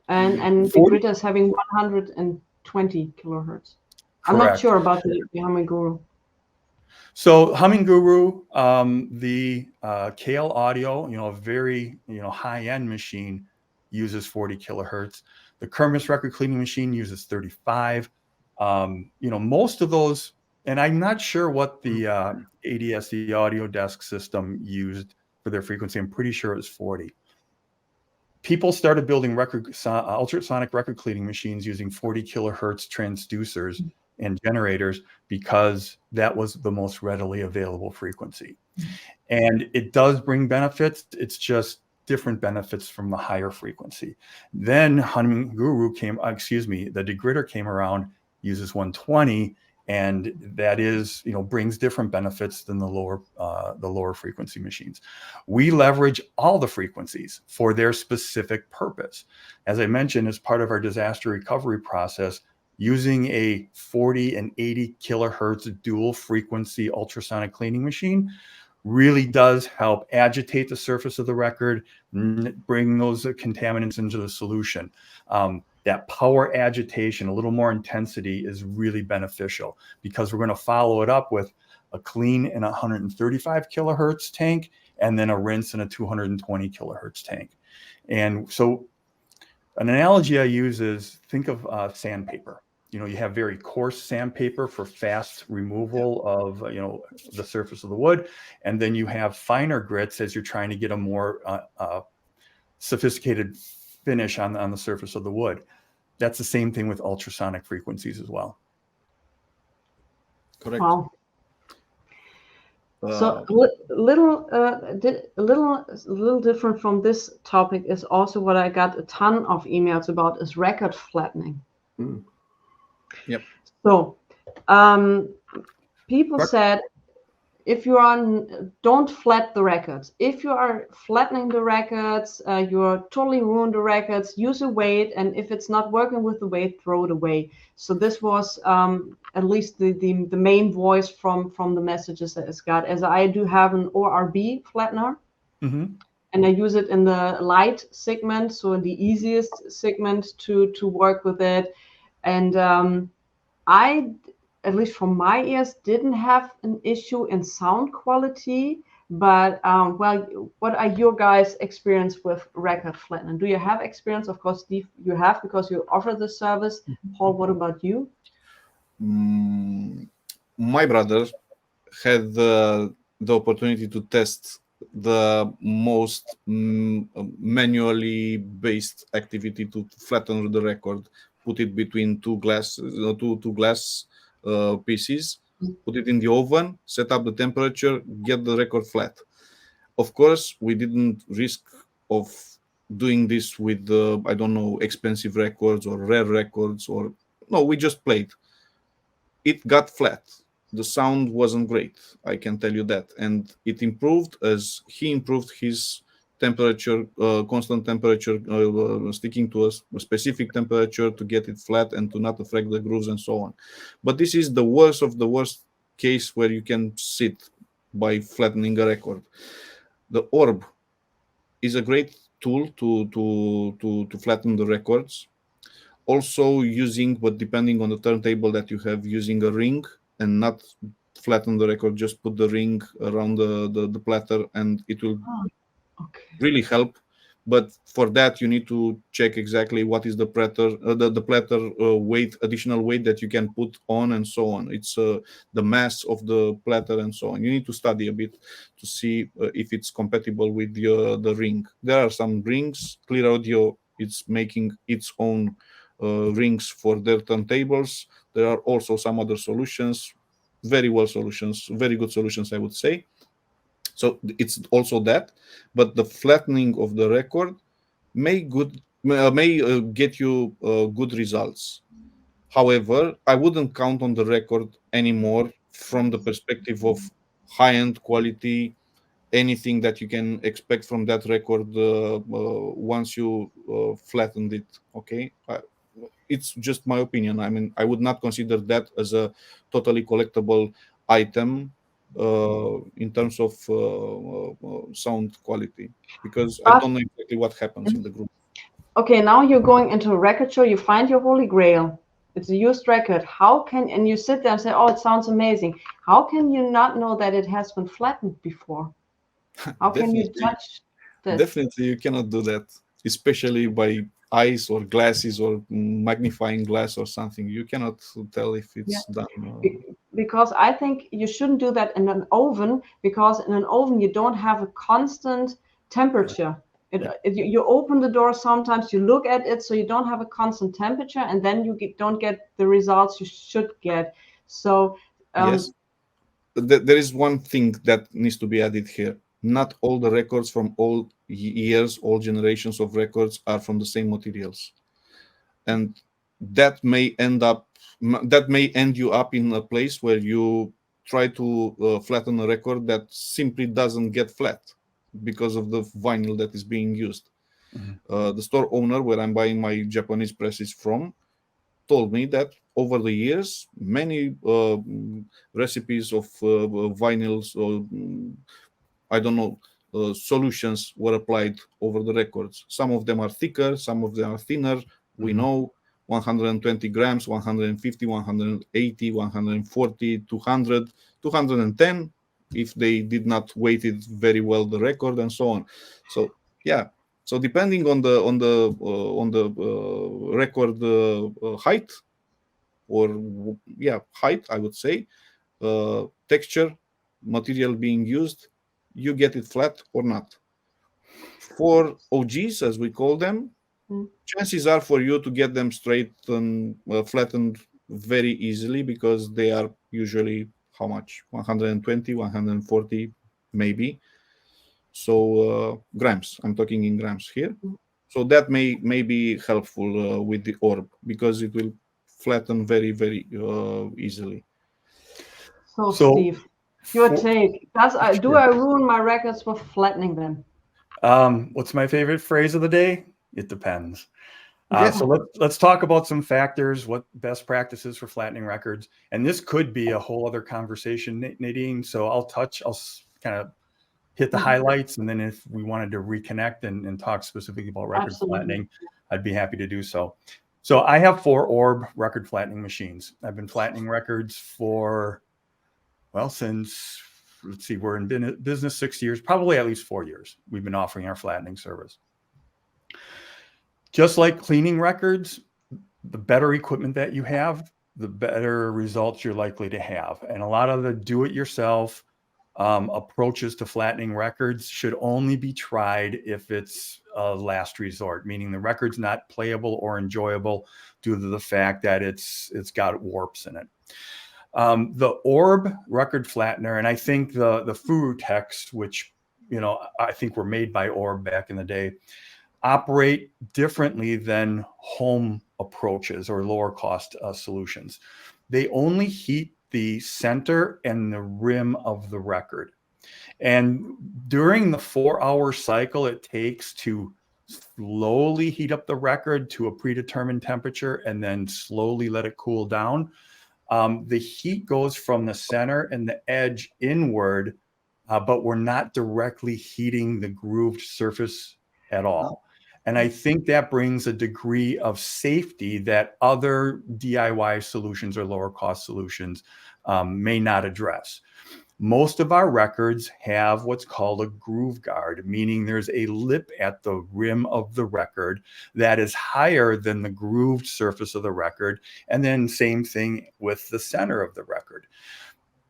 Speaker 1: And the Gritter is having 120 kilohertz. Correct. I'm not sure about the Humming Guru.
Speaker 2: So Humming Guru, the Kale Audio, a very high-end machine, uses 40 kilohertz. The Kermis record cleaning machine uses 35. Most of those. And I'm not sure what the ADSE Audio Desk system used for their frequency. I'm pretty sure it was 40. People started building ultrasonic record cleaning machines using 40 kilohertz transducers and generators because that was the most readily available frequency. And it does bring benefits. It's just different benefits from the higher frequency. Then Humming Guru the degritter came around, uses 120. And that is, brings different benefits than the lower frequency machines. We leverage all the frequencies for their specific purpose. As I mentioned, as part of our disaster recovery process, using a 40 and 80 kilohertz dual frequency ultrasonic cleaning machine really does help agitate the surface of the record, bring those contaminants into the solution. That power agitation, a little more intensity, is really beneficial because we're going to follow it up with a clean in a 135 kilohertz tank and then a rinse in a 220 kilohertz tank. And so an analogy I use is think of sandpaper. You have very coarse sandpaper for fast removal of the surface of the wood, and then you have finer grits as you're trying to get a more sophisticated finish on the surface of the wood. That's the same thing with ultrasonic frequencies as well.
Speaker 3: Correct.
Speaker 1: Wow. So a little different from this topic is also what I got a ton of emails about is record flattening.
Speaker 3: Yep.
Speaker 1: So people said, if you don't flat the records. If you are flattening the records, you're totally ruined the records. Use a weight, and if it's not working with the weight, throw it away. So this was at least the main voice from the messages that it's got. As I do have an ORB flattener, and I use it in the light segment, so in the easiest segment to work with it. And I, at least from my ears, didn't have an issue in sound quality. But what are your guys' experience with record flattening? Do you have experience? Of course, Steve, you have because you offer the service. Paul, what about you?
Speaker 3: My brother had the opportunity to test the most manually based activity to flatten the record. Put it between two glass pieces, put it in the oven, set up the temperature, get the record flat. Of course, we didn't risk of doing this with expensive records or rare records, we just played. It got flat. The sound wasn't great, I can tell you that, and it improved as he improved his temperature, constant temperature, sticking to a specific temperature to get it flat and to not affect the grooves and so on. But this is the worst of the worst case where you can sit by flattening a record. The orb is a great tool to flatten the records. Also using, but depending on the turntable that you have, using a ring and not flatten the record, just put the ring around the platter and it will
Speaker 1: Oh, okay.
Speaker 3: really help. But for that, you need to check exactly what is the platter, the platter weight, additional weight that you can put on, and so on. It's the mass of the platter and so on. You need to study a bit to see if it's compatible with the ring. There are some rings. Clear Audio, it's making its own rings for their turntables. There are also some other solutions, very good solutions, I would say. So it's also that, but the flattening of the record may get you good results. However, I wouldn't count on the record anymore from the perspective of high-end quality, anything that you can expect from that record once you flattened it. Okay, it's just my opinion. I mean, I would not consider that as a totally collectible item in terms of sound quality, because I
Speaker 1: But
Speaker 3: don't know exactly what happens in the group.
Speaker 1: okay, now you're going into a record show, you find your holy grail. It's a used record. How can, and you sit there and say, oh, it sounds amazing. How can you not know that it has been flattened before? How can you
Speaker 3: Definitely,
Speaker 1: judge this?
Speaker 3: definitely, you cannot do that, especially by eyes or glasses or magnifying glass or something. You cannot tell if
Speaker 1: Yeah.
Speaker 3: it's done.
Speaker 1: Because I think you shouldn't do that in an oven, because in an oven you don't have a constant temperature. You open the door sometimes, you look at it, so you don't have a constant temperature, and then you don't get the results you should get. So
Speaker 3: Yes, there is one thing that needs to be added here. Not all the records from all years, all generations of records are from the same materials, and that may end you up in a place where you try to flatten a record that simply doesn't get flat because of the vinyl that is being used. The store owner where I'm buying my Japanese presses from told me that over the years, many recipes of vinyls or I don't know solutions were applied over the records. Some of them are thicker, some of them are thinner. We know 120 grams, 150, 180, 140, 200, 210 if they did not weight it very well the record and so on. So yeah, so depending on the record height or height, I would say, texture, material being used, you get it flat or not. For OGs, as we call them, chances are for you to get them straight and flattened very easily, because they are usually how much? 120, 140, maybe. So grams. I'm talking in grams here. So that may be helpful with the orb, because it will flatten very, very easily.
Speaker 1: so
Speaker 2: So,
Speaker 1: Steve, your
Speaker 2: for,
Speaker 1: take. Do
Speaker 2: sure.
Speaker 1: I ruin my records for flattening them?
Speaker 2: What's my favorite phrase of the day? It depends.
Speaker 3: Yes.
Speaker 2: So let's talk about some factors, what best practices for flattening records. And this could be a whole other conversation, Nadine. So I'll kind of hit the highlights. And then if we wanted to reconnect and talk specifically about record
Speaker 1: Absolutely.
Speaker 2: flattening, I'd be happy to do so. So I have 4 orb record flattening machines. I've been flattening records for, well, since, let's see, we're in business 6 years, probably at least 4 years. We've been offering our flattening service. Just like cleaning records, the better equipment that you have, the better results you're likely to have. And a lot of the do-it-yourself approaches to flattening records should only be tried if it's a last resort, meaning the record's not playable or enjoyable due to the fact that it's got warps in it. The orb record flattener, and I think the Furu Tex, which I think were made by Orb back in the day, operate differently than home approaches or lower cost solutions. They only heat the center and the rim of the record. And during the 4-hour cycle it takes to slowly heat up the record to a predetermined temperature and then slowly let it cool down, the heat goes from the center and the edge inward, but we're not directly heating the grooved surface at all. And I think that brings a degree of safety that other DIY solutions or lower cost solutions may not address. Most of our records have what's called a groove guard, meaning there's a lip at the rim of the record that is higher than the grooved surface of the record. And then same thing with the center of the record.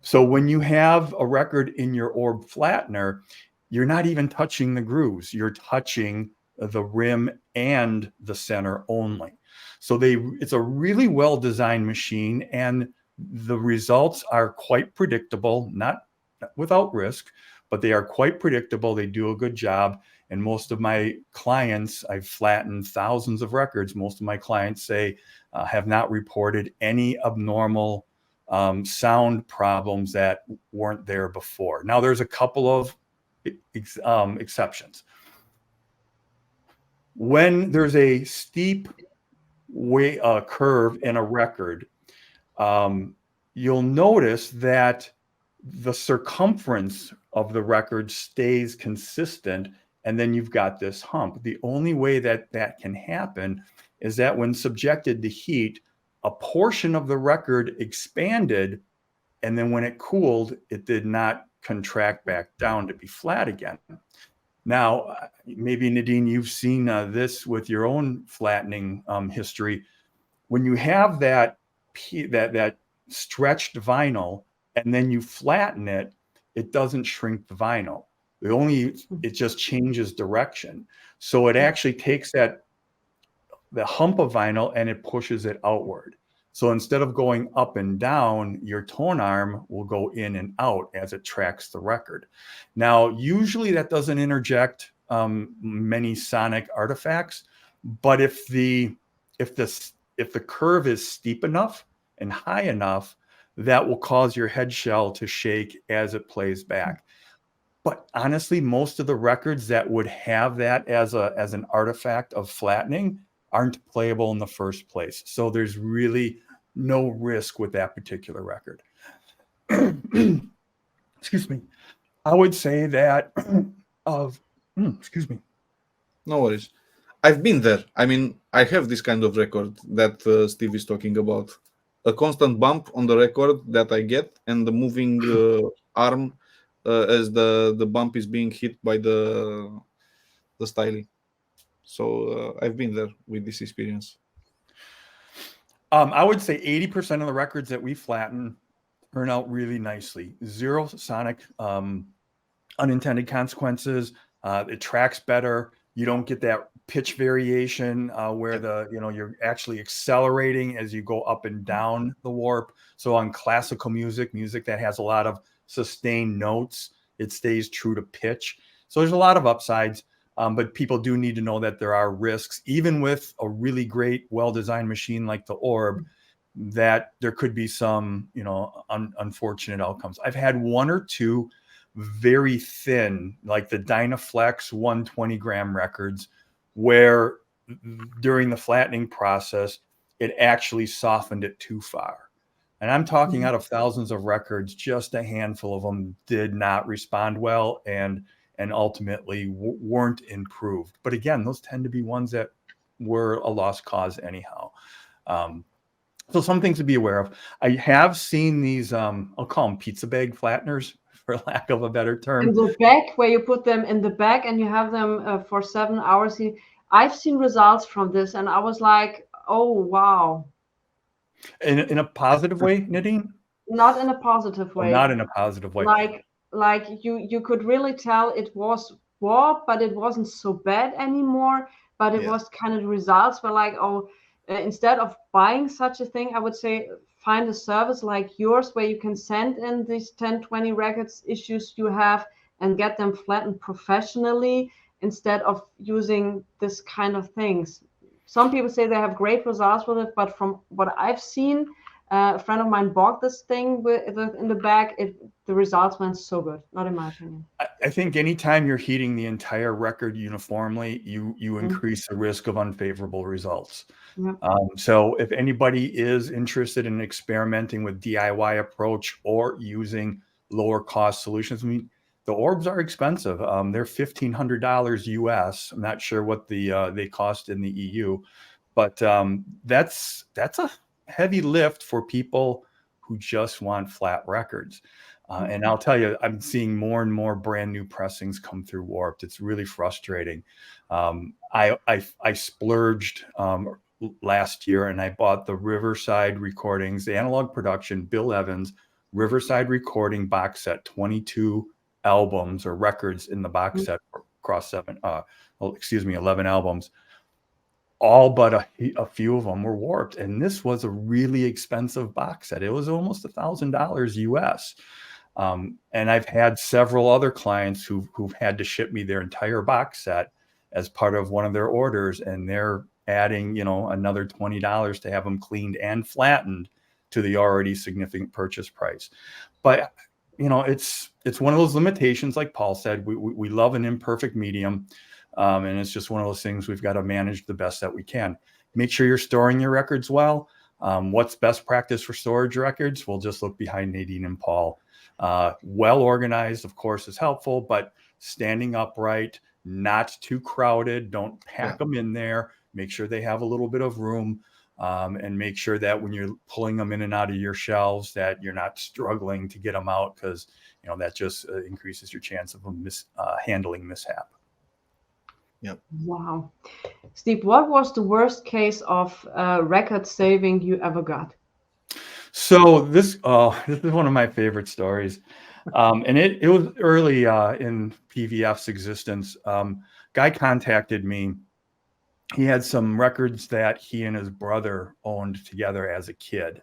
Speaker 2: So when you have a record in your orb flattener, you're not even touching the grooves. You're touching the rim and the center only. So it's a really well-designed machine, and the results are quite predictable, not without risk, but they are quite predictable. They do a good job. And most of my clients, I've flattened thousands of records. Most of my clients say have not reported any abnormal sound problems that weren't there before. Now, there's a couple of exceptions. When there's a steep curve in a record, you'll notice that the circumference of the record stays consistent, and then you've got this hump. The only way that that can happen is that when subjected to heat, a portion of the record expanded, and then when it cooled, it did not contract back down to be flat again. Now, maybe Nadine, you've seen this with your own flattening history. When you have that stretched vinyl and then you flatten it, it doesn't shrink the vinyl. It just changes direction. So it actually takes the hump of vinyl and it pushes it outward. So instead of going up and down, your tone arm will go in and out as it tracks the record. Now, usually that doesn't interject many sonic artifacts, but if the curve is steep enough and high enough, that will cause your head shell to shake as it plays back. But honestly, most of the records that would have that as an artifact of flattening aren't playable in the first place. So there's really no risk with that particular record. Excuse me. I would say that excuse me.
Speaker 3: No worries. I've been there. I mean, I have this kind of record that Steve is talking about. A constant bump on the record that I get, and the moving arm as the bump is being hit by the styling. So I've been there with this experience.
Speaker 2: I would say 80% of the records that we flatten turn out really nicely. Zero sonic unintended consequences. It tracks better. You don't get that pitch variation where you're actually accelerating as you go up and down the warp. So on classical music that has a lot of sustained notes, it stays true to pitch. So there's a lot of upsides. But people do need to know that there are risks, even with a really great, well-designed machine like the Orb, that there could be some, unfortunate outcomes. I've had one or two very thin, like the Dynaflex 120-gram records, where during the flattening process, it actually softened it too far. And I'm talking out of thousands of records, just a handful of them did not respond well and ultimately weren't improved. But again, those tend to be ones that were a lost cause anyhow. So some things to be aware of. I have seen these, I'll call them pizza bag flatteners, for lack of a better term.
Speaker 1: In the back, where you put them in the back and you have them for 7 hours. I've seen results from this, and I was like, oh, wow.
Speaker 2: In a positive way, Nadine?
Speaker 1: Not in a positive way.
Speaker 2: Not in a positive way.
Speaker 1: Like you could really tell it was warped, but it wasn't so bad anymore. But it was kind of the results were like, instead of buying such a thing, I would say find a service like yours where you can send in these 10, 20 records issues you have and get them flattened professionally instead of using this kind of things. Some people say they have great results with it, but from what I've seen, a friend of mine bought this thing in the back. The results went so good, not in my opinion.
Speaker 2: I think anytime you're heating the entire record uniformly, you increase the risk of unfavorable results.
Speaker 1: Yep.
Speaker 2: So if anybody is interested in experimenting with DIY approach or using lower cost solutions, I mean, The orbs are expensive. They're $1,500 US. I'm not sure what they cost in the EU, but that's a heavy lift for people who just want flat records. And I'll tell you, I'm seeing more and more brand new pressings come through warped. It's really frustrating. I splurged last year and I bought the Riverside Recordings, the analog production, Bill Evans Riverside Recording box set, 22 albums or records in the box set across 11 albums. All but a few of them were warped. And this was a really expensive box set. It was almost $1,000 US. And I've had several other clients who've had to ship me their entire box set as part of one of their orders. And they're adding, another $20 to have them cleaned and flattened to the already significant purchase price. But, it's one of those limitations, like Paul said, we love an imperfect medium. And it's just one of those things we've got to manage the best that we can. Make sure you're storing your records well. What's best practice for storage records? We'll just look behind Nadine and Paul. Well organized, of course, is helpful, but standing upright, not too crowded. Don't pack them in there. Make sure they have a little bit of room, and make sure that when you're pulling them in and out of your shelves, that you're not struggling to get them out, because that just increases your chance of a handling mishap.
Speaker 3: Yep.
Speaker 1: Wow. Steve, what was the worst case of record saving you ever got?
Speaker 2: So this is one of my favorite stories. And it was early in PVF's existence. Guy contacted me. He had some records that he and his brother owned together as a kid.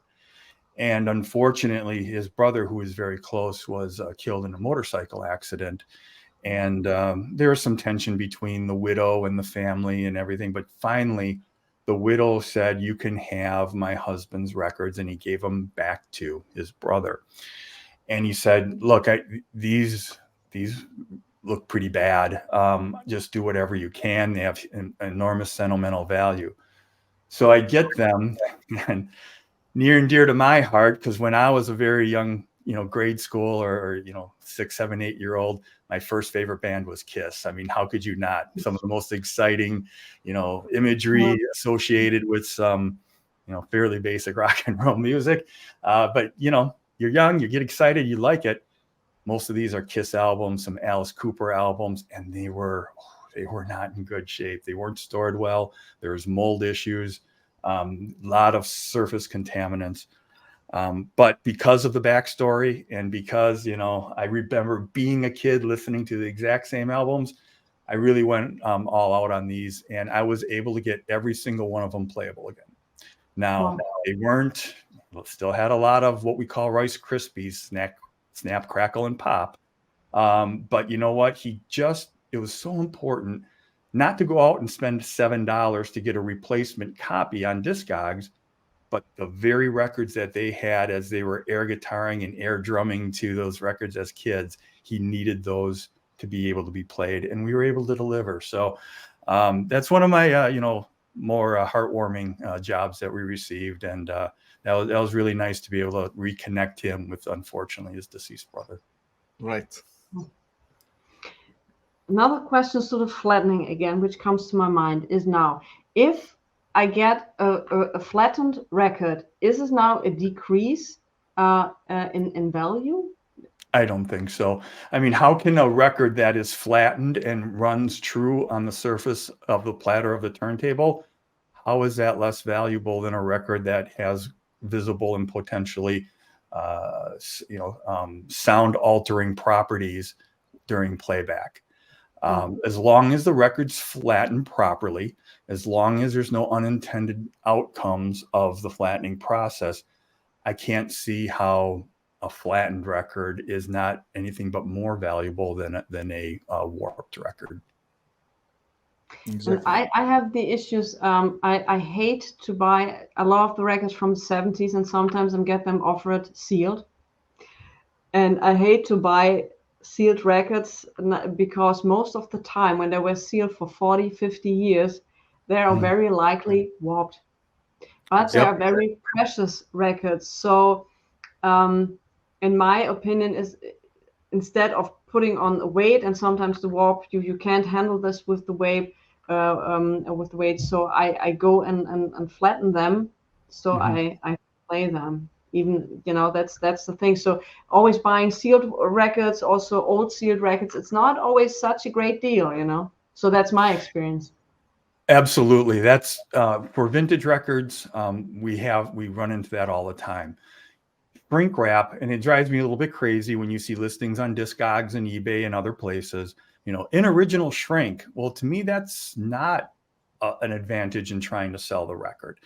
Speaker 2: And unfortunately, his brother, who was very close, was killed in a motorcycle accident. And there was some tension between the widow and the family and everything. But finally, the widow said, "You can have my husband's records." And he gave them back to his brother. And he said, "Look, these look pretty bad. Just do whatever you can. They have an enormous sentimental value." So I get them, and near and dear to my heart, because when I was a very young, grade school or 6, 7, 8-year-old, my first favorite band was Kiss. I mean, how could you not? Some of the most exciting, imagery associated with some, fairly basic rock and roll music. But, you're young, you get excited, you like it. Most of these are Kiss albums, some Alice Cooper albums, and they were not in good shape. They weren't stored well. There was mold issues, a lot of surface contaminants. But because of the backstory and because, I remember being a kid listening to the exact same albums, I really went all out on these, and I was able to get every single one of them playable again. Now, they weren't, still had a lot of what we call Rice Krispies, snap, crackle, and pop. But you know what? It was so important not to go out and spend $7 to get a replacement copy on Discogs, but the very records that they had as they were air guitaring and air drumming to those records as kids, he needed those to be able to be played, and we were able to deliver. So that's one of my, more heartwarming jobs that we received. And that was really nice to be able to reconnect him with, unfortunately, his deceased brother.
Speaker 3: Right.
Speaker 1: Another question, sort of flattening again, which comes to my mind is now, if I get a flattened record, is this now a decrease in value?
Speaker 2: I don't think so. I mean, how can a record that is flattened and runs true on the surface of the platter of the turntable, how is that less valuable than a record that has visible and potentially, sound altering properties during playback? As long as the record's flattened properly, as long as there's no unintended outcomes of the flattening process, I can't see how a flattened record is not anything but more valuable than a warped record.
Speaker 3: Exactly.
Speaker 1: I have the issues. I hate to buy a lot of the records from the 70s, and sometimes I get them offered sealed. And I hate to buy sealed records because most of the time when they were sealed for 40, 50 years, they are very likely warped. But they are very precious records. So in my opinion, is instead of putting on a weight, and sometimes the warp you can't handle this with the weight So I go and flatten them, so I play them. Even that's the thing. So always buying sealed records, also old sealed records. It's not always such a great deal. So that's my experience.
Speaker 2: Absolutely. That's for vintage records. We run into that all the time. Shrink wrap, and it drives me a little bit crazy when you see listings on Discogs and eBay and other places, in original shrink. Well, to me, that's not an advantage in trying to sell the record.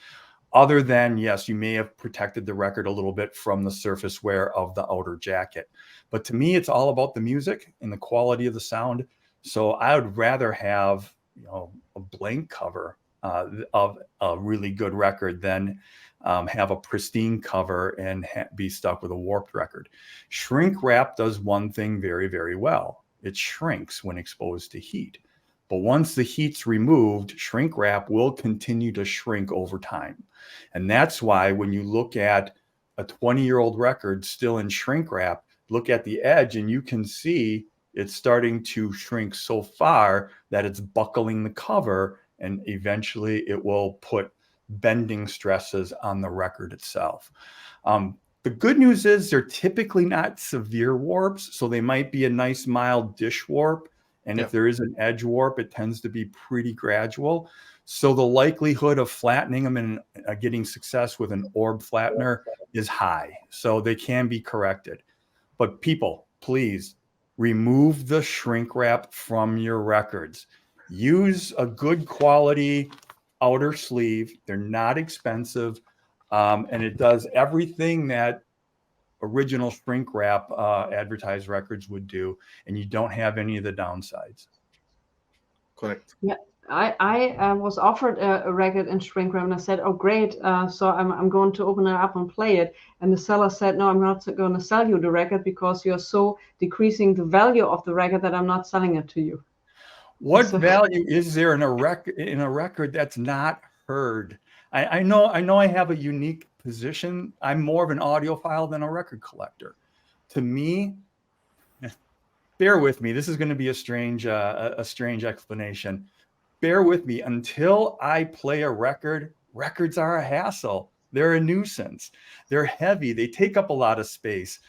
Speaker 2: Other than, yes, you may have protected the record a little bit from the surface wear of the outer jacket. But to me, it's all about the music and the quality of the sound. So I would rather have, a blank cover of a really good record than have a pristine cover and be stuck with a warped record. Shrink wrap does one thing very, very well. It shrinks when exposed to heat. But once the heat's removed, shrink wrap will continue to shrink over time. And that's why when you look at a 20-year-old record still in shrink wrap, look at the edge and you can see it's starting to shrink so far that it's buckling the cover, and eventually it will put bending stresses on the record itself. The good news is they're typically not severe warps, so they might be a nice mild dish warp. And if there is an edge warp, it tends to be pretty gradual. So the likelihood of flattening them and getting success with an orb flattener is high. So they can be corrected. But people, please remove the shrink wrap from your records. Use a good quality outer sleeve. They're not expensive. And it does everything that original shrink wrap advertised records would do, and you don't have any of the downsides.
Speaker 3: Correct.
Speaker 1: Yeah, I was offered a record in shrink wrap, and I said, "Oh, great! So I'm going to open it up and play it." And the seller said, "No, I'm not going to sell you the record because you're so decreasing the value of the record that I'm not selling it to you."
Speaker 2: What value is there in a record that's not heard? I know I have a unique position. I'm more of an audiophile than a record collector. To me, bear with me. This is going to be a strange explanation. Bear with me. Until I play a record, records are a hassle. They're a nuisance. They're heavy. They take up a lot of space.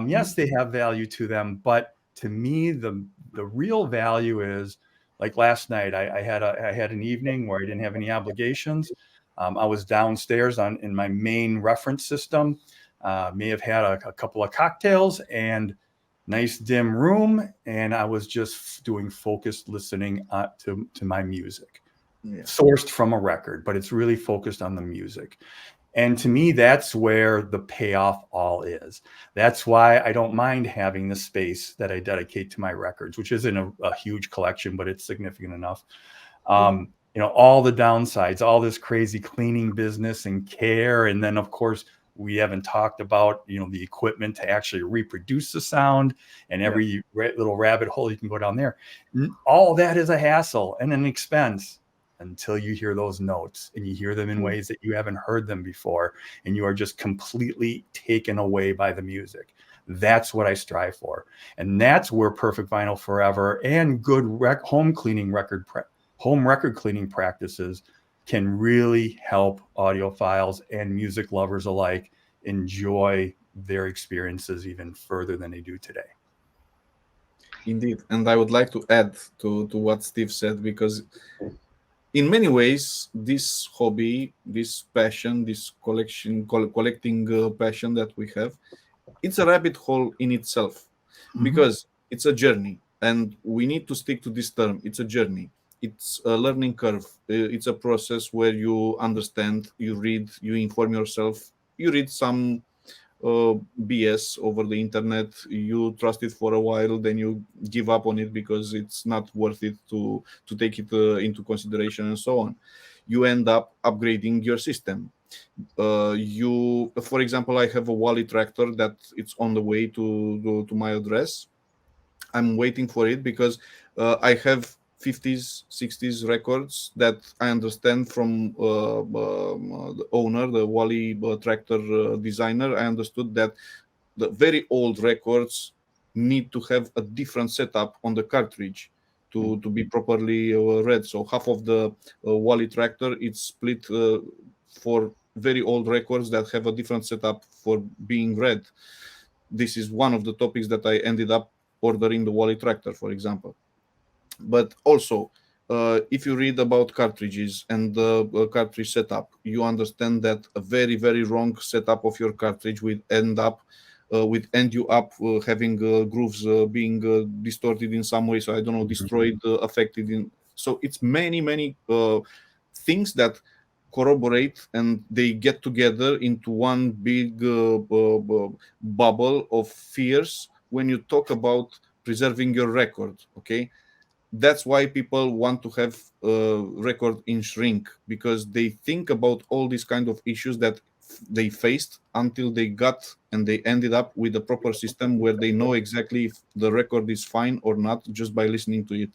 Speaker 2: Yes, they have value to them, but to me, the real value is, like last night, I had an evening where I didn't have any obligations. I was downstairs in my main reference system. May have had a couple of cocktails and nice dim room, and I was just doing focused listening to my music, sourced from a record, but it's really focused on the music. And to me, that's where the payoff all is. That's why I don't mind having the space that I dedicate to my records, which isn't a huge collection, but it's significant enough. All the downsides, all this crazy cleaning business and care. And then, of course, we haven't talked about, the equipment to actually reproduce the sound and every little rabbit hole you can go down there. All that is a hassle and an expense until you hear those notes and you hear them in ways that you haven't heard them before. And you are just completely taken away by the music. That's what I strive for. And that's where Perfect Vinyl Forever and good home record cleaning practices can really help audiophiles and music lovers alike enjoy their experiences even further than they do today.
Speaker 3: Indeed. And I would like to add to what Steve said, because in many ways, this hobby, this passion, this collecting passion that we have, it's a rabbit hole in itself, because it's a journey, and we need to stick to this term. It's a journey. It's a learning curve. It's a process where you understand, you read, you inform yourself, you read some BS over the internet, you trust it for a while, then you give up on it because it's not worth it to take it into consideration, and so on. You end up upgrading your system. For example, I have a Wally tractor that it's on the way to my address. I'm waiting for it because I have 50s, 60s records that I understand from the owner, the Wally tractor designer. I understood that the very old records need to have a different setup on the cartridge to be properly read. So half of the Wally tractor it's split for very old records that have a different setup for being read. This is one of the topics that I ended up ordering the Wally tractor, for example. But also, if you read about cartridges and the cartridge setup, you understand that a very, very wrong setup of your cartridge will end you up having grooves being distorted in some way. So I don't know, destroyed, affected in. So it's many, many things that corroborate and they get together into one big bubble of fears when you talk about preserving your record. Okay, that's why people want to have a record in shrink, because they think about all these kind of issues that they faced until they got and they ended up with a proper system where they know exactly if the record is fine or not just by listening to it.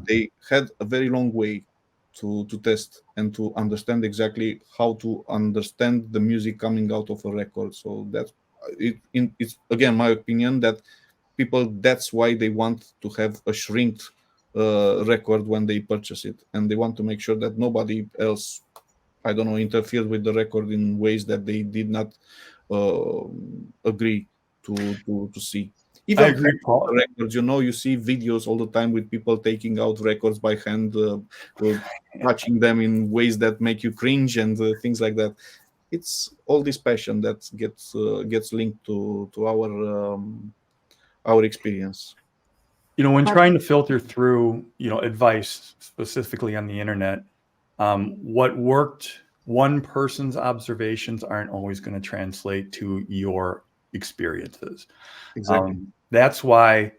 Speaker 3: They had a very long way to test and to understand exactly how to understand the music coming out of a record. So that's it's again my opinion that people, that's why they want to have a shrinked record when they purchase it, and they want to make sure that nobody else, I don't know, interfered with the record in ways that they did not agree to see. Even
Speaker 2: I agree, Paul.
Speaker 3: records, you see videos all the time with people taking out records by hand, touching them in ways that make you cringe and things like that. It's all this passion that gets linked to our experience.
Speaker 2: When trying to filter through, advice specifically on the internet, what worked, one person's observations aren't always going to translate to your experiences.
Speaker 3: Exactly.
Speaker 2: That's why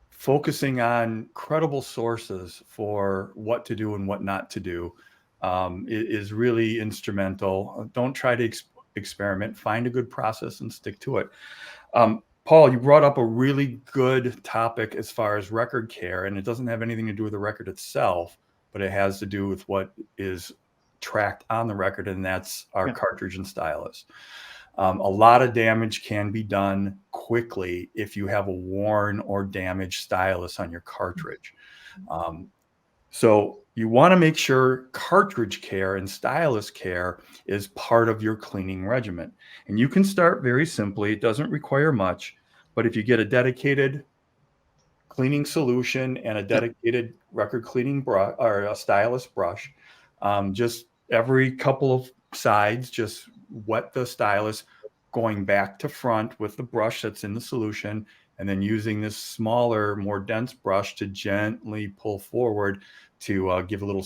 Speaker 2: focusing on credible sources for what to do and what not to do is really instrumental. Don't try to experiment. Find a good process and stick to it. Paul, you brought up a really good topic as far as record care, and it doesn't have anything to do with the record itself, but it has to do with what is tracked on the record, and that's our cartridge and stylus. A lot of damage can be done quickly if you have a worn or damaged stylus on your cartridge. So you want to make sure cartridge care and stylus care is part of your cleaning regimen. And you can start very simply. It doesn't require much, but if you get a dedicated cleaning solution and a dedicated record cleaning brush or a stylus brush, just every couple of sides, just wet the stylus going back to front with the brush that's in the solution, and then using this smaller, more dense brush to gently pull forward to give a little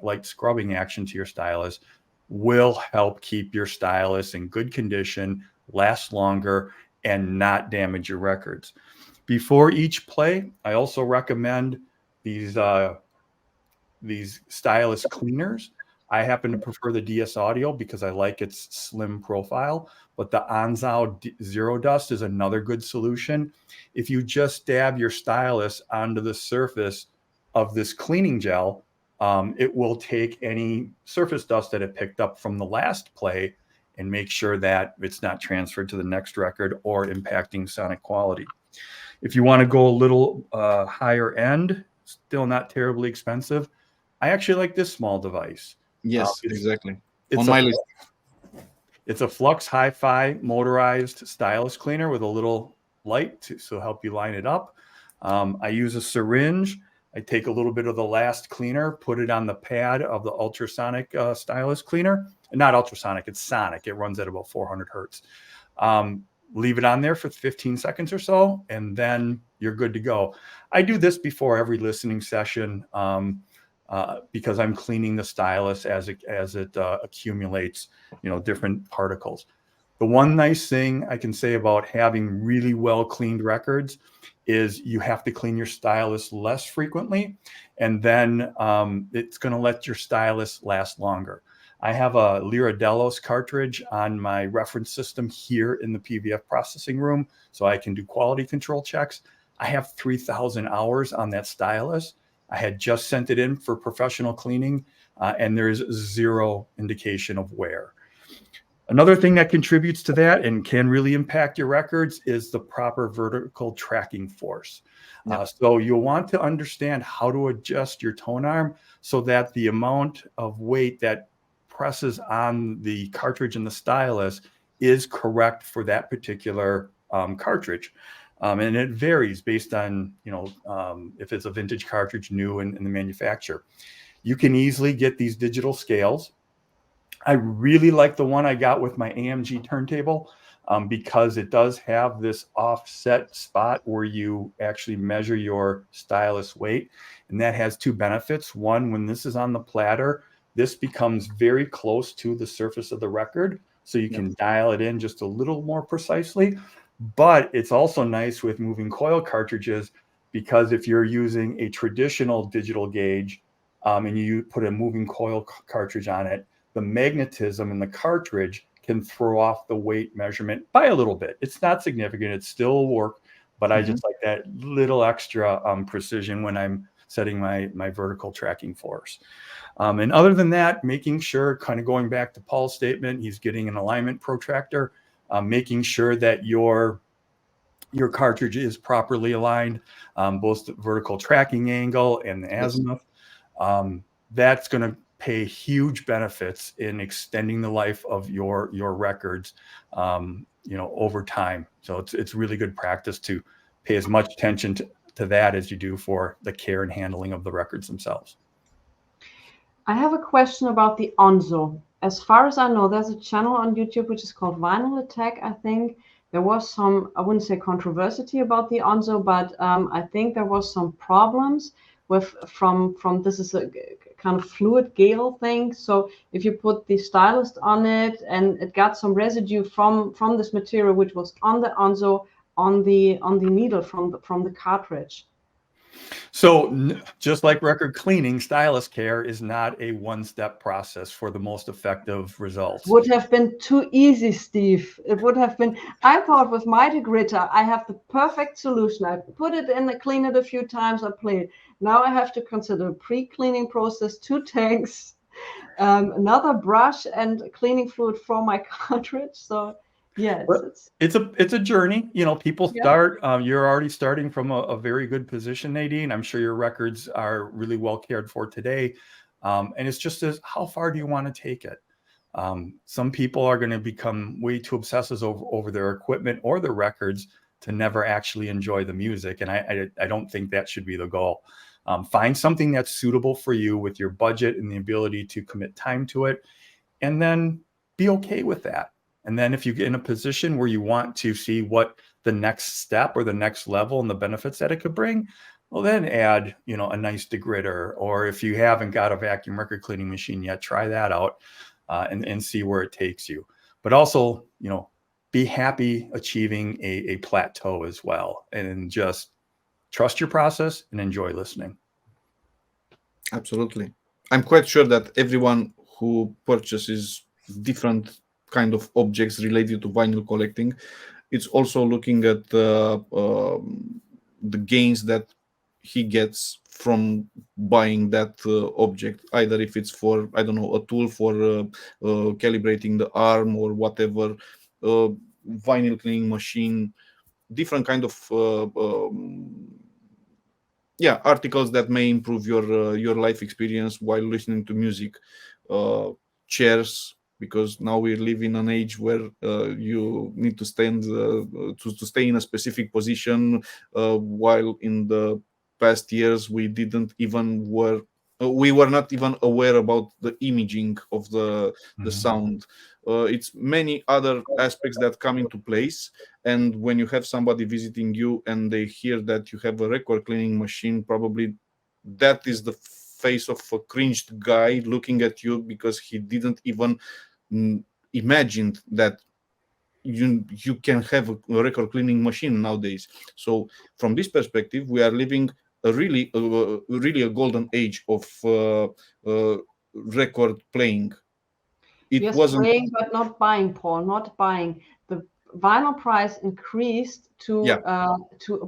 Speaker 2: light scrubbing action to your stylus will help keep your stylus in good condition, last longer, and not damage your records. Before each play, I also recommend these stylus cleaners. I happen to prefer the DS Audio because I like its slim profile, but the Anzao Zero Dust is another good solution. If you just dab your stylus onto the surface of this cleaning gel, it will take any surface dust that it picked up from the last play and make sure that it's not transferred to the next record or impacting sonic quality. If you want to go a little higher end, still not terribly expensive, I actually like this small device.
Speaker 3: Yes, exactly.
Speaker 2: It's
Speaker 3: on my list.
Speaker 2: It's a Flux Hi-Fi motorized stylus cleaner with a little light to help you line it up. I use a syringe. I take a little bit of the last cleaner, put it on the pad of the ultrasonic stylus cleaner. Not ultrasonic, it's sonic. It runs at about 400 hertz. Leave it on there for 15 seconds or so, and then you're good to go. I do this before every listening session because I'm cleaning the stylus as it accumulates, different particles. The one nice thing I can say about having really well cleaned records is you have to clean your stylus less frequently, and then it's going to let your stylus last longer. I have a Lyra Delos cartridge on my reference system here in the PVF processing room, so I can do quality control checks. I have 3,000 hours on that stylus. I had just sent it in for professional cleaning, and there's zero indication of wear. Another thing that contributes to that and can really impact your records is the proper vertical tracking force. So you'll want to understand how to adjust your tone arm so that the amount of weight that presses on the cartridge and the stylus is correct for that particular cartridge. And it varies based on, if it's a vintage cartridge, new in the manufacturer. You can easily get these digital scales. I really like the one I got with my AMG turntable because it does have this offset spot where you actually measure your stylus weight. And that has two benefits. One, when this is on the platter, this becomes very close to the surface of the record. So you can dial it in just a little more precisely. But it's also nice with moving coil cartridges because if you're using a traditional digital gauge and you put a moving coil cartridge on it, the magnetism in the cartridge can throw off the weight measurement by a little bit. It's not significant. It still work, but I just like that little extra precision when I'm setting my vertical tracking force. And other than that, making sure, kind of going back to Paul's statement, he's getting an alignment protractor, making sure that your cartridge is properly aligned, both the vertical tracking angle and the azimuth. That's going to pay huge benefits in extending the life of your records, over time. So it's really good practice to pay as much attention to that as you do for the care and handling of the records themselves.
Speaker 1: I have a question about the Onzo. As far as I know, there's a channel on YouTube which is called Vinyl Attack, I think. There was some, I wouldn't say controversy about the Onzo, but I think there was some problems with from this is a kind of fluid gale thing. So if you put the stylus on it and it got some residue from this material which was on the Onzo on the needle from the cartridge.
Speaker 2: So just like record cleaning, stylus care is not a one-step process for the most effective results.
Speaker 1: Would have been too easy, Steve. It would have been. I thought with Mighty Gritter, I have the perfect solution. I put it in, I clean it a few times, I play it. Now I have to consider a pre-cleaning process, 2 tanks, another brush, and cleaning fluid for my cartridge. So yes,
Speaker 2: it's a journey. People start. You're already starting from a very good position, Nadine. I'm sure your records are really well cared for today, and it's just how far do you want to take it? Some people are going to become way too obsessive over their equipment or their records to never actually enjoy the music, and I don't think that should be the goal. Find something that's suitable for you with your budget and the ability to commit time to it, and then be okay with that. And then if you get in a position where you want to see what the next step or the next level and the benefits that it could bring, well, then add, a nice degritter. Or if you haven't got a vacuum record cleaning machine yet, try that out and see where it takes you. But also, be happy achieving a plateau as well. And just trust your process and enjoy listening.
Speaker 3: Absolutely. I'm quite sure that everyone who purchases different kind of objects related to vinyl collecting, it's also looking at the gains that he gets from buying that object, either if it's for, I don't know, a tool for calibrating the arm or whatever, vinyl cleaning machine, different kind of articles that may improve your life experience while listening to music, chairs, because now we live in an age where you need to stand to stay in a specific position, while in the past years we were not even aware about the imaging of the sound. It's many other aspects that come into place, and when you have somebody visiting you and they hear that you have a record cleaning machine, probably that is the face of a cringed guy looking at you because he didn't even imagined that you can have a record cleaning machine nowadays. So from this perspective, we are living a really a golden age of record playing. It wasn't
Speaker 1: playing, but not buying, Paul, not buying. The vinyl price increased to a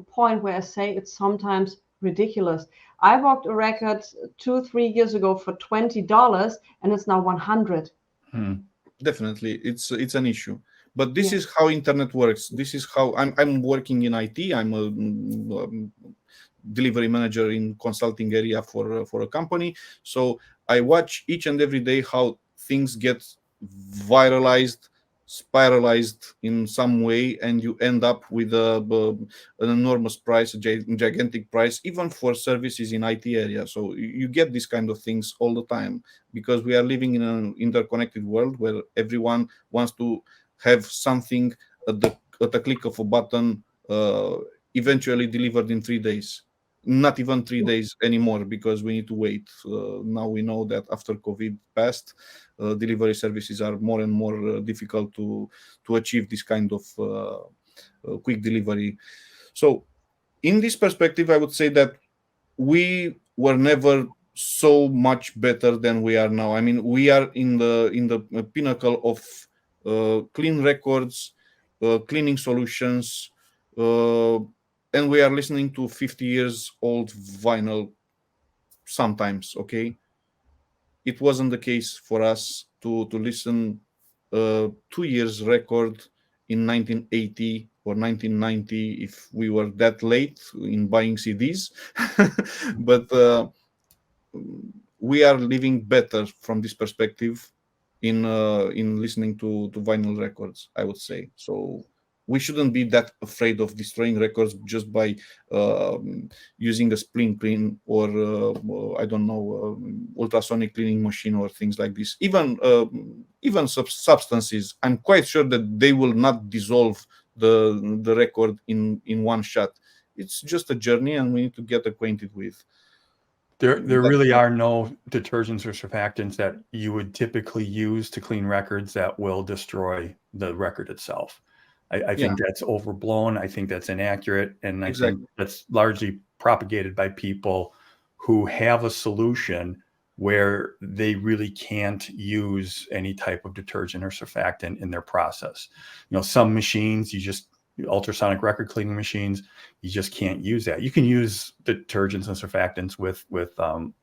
Speaker 1: point where I say it's sometimes ridiculous. I bought a record 2-3 years ago for $20 and it's now $100.
Speaker 3: Definitely, it's an issue. But this is how internet works. This is how I'm working in IT. I'm a delivery manager in consulting area for a company. So I watch each and every day how things get viralized, spiralized in some way, and you end up with an enormous price, a gigantic price, even for services in IT area. So you get these kind of things all the time, because we are living in an interconnected world where everyone wants to have something at the click of a button, eventually delivered in 3 days. Not even 3 days anymore, because we need to wait. Now we know that after COVID passed, delivery services are more and more difficult to achieve this kind of quick delivery. So in this perspective, I would say that we were never so much better than we are now. I mean, we are in the pinnacle of clean records, cleaning solutions, and we are listening to 50 years old vinyl sometimes. Okay, it wasn't the case for us to listen 2 years record in 1980 or 1990 if we were that late in buying CDs. But we are living better from this perspective in listening to vinyl records, I would say. So we shouldn't be that afraid of destroying records just by using a spring clean or I don't know, ultrasonic cleaning machine or things like this. Even substances, I'm quite sure that they will not dissolve the record in one shot. It's just a journey, and we need to get acquainted with.
Speaker 2: There really are no detergents or surfactants that you would typically use to clean records that will destroy the record itself. I think that's overblown. I think that's inaccurate. And I think that's largely propagated by people who have a solution where they really can't use any type of detergent or surfactant in their process. You know, some machines, ultrasonic record cleaning machines, you just can't use that. You can use detergents and surfactants with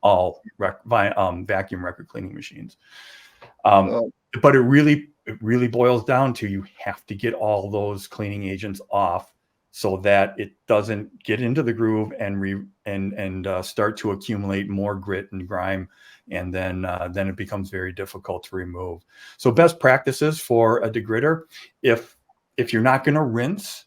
Speaker 2: all vacuum record cleaning machines. But it really boils down to, you have to get all those cleaning agents off so that it doesn't get into the groove and start to accumulate more grit and grime, and then it becomes very difficult to remove. So best practices for a degritter: if you're not going to rinse,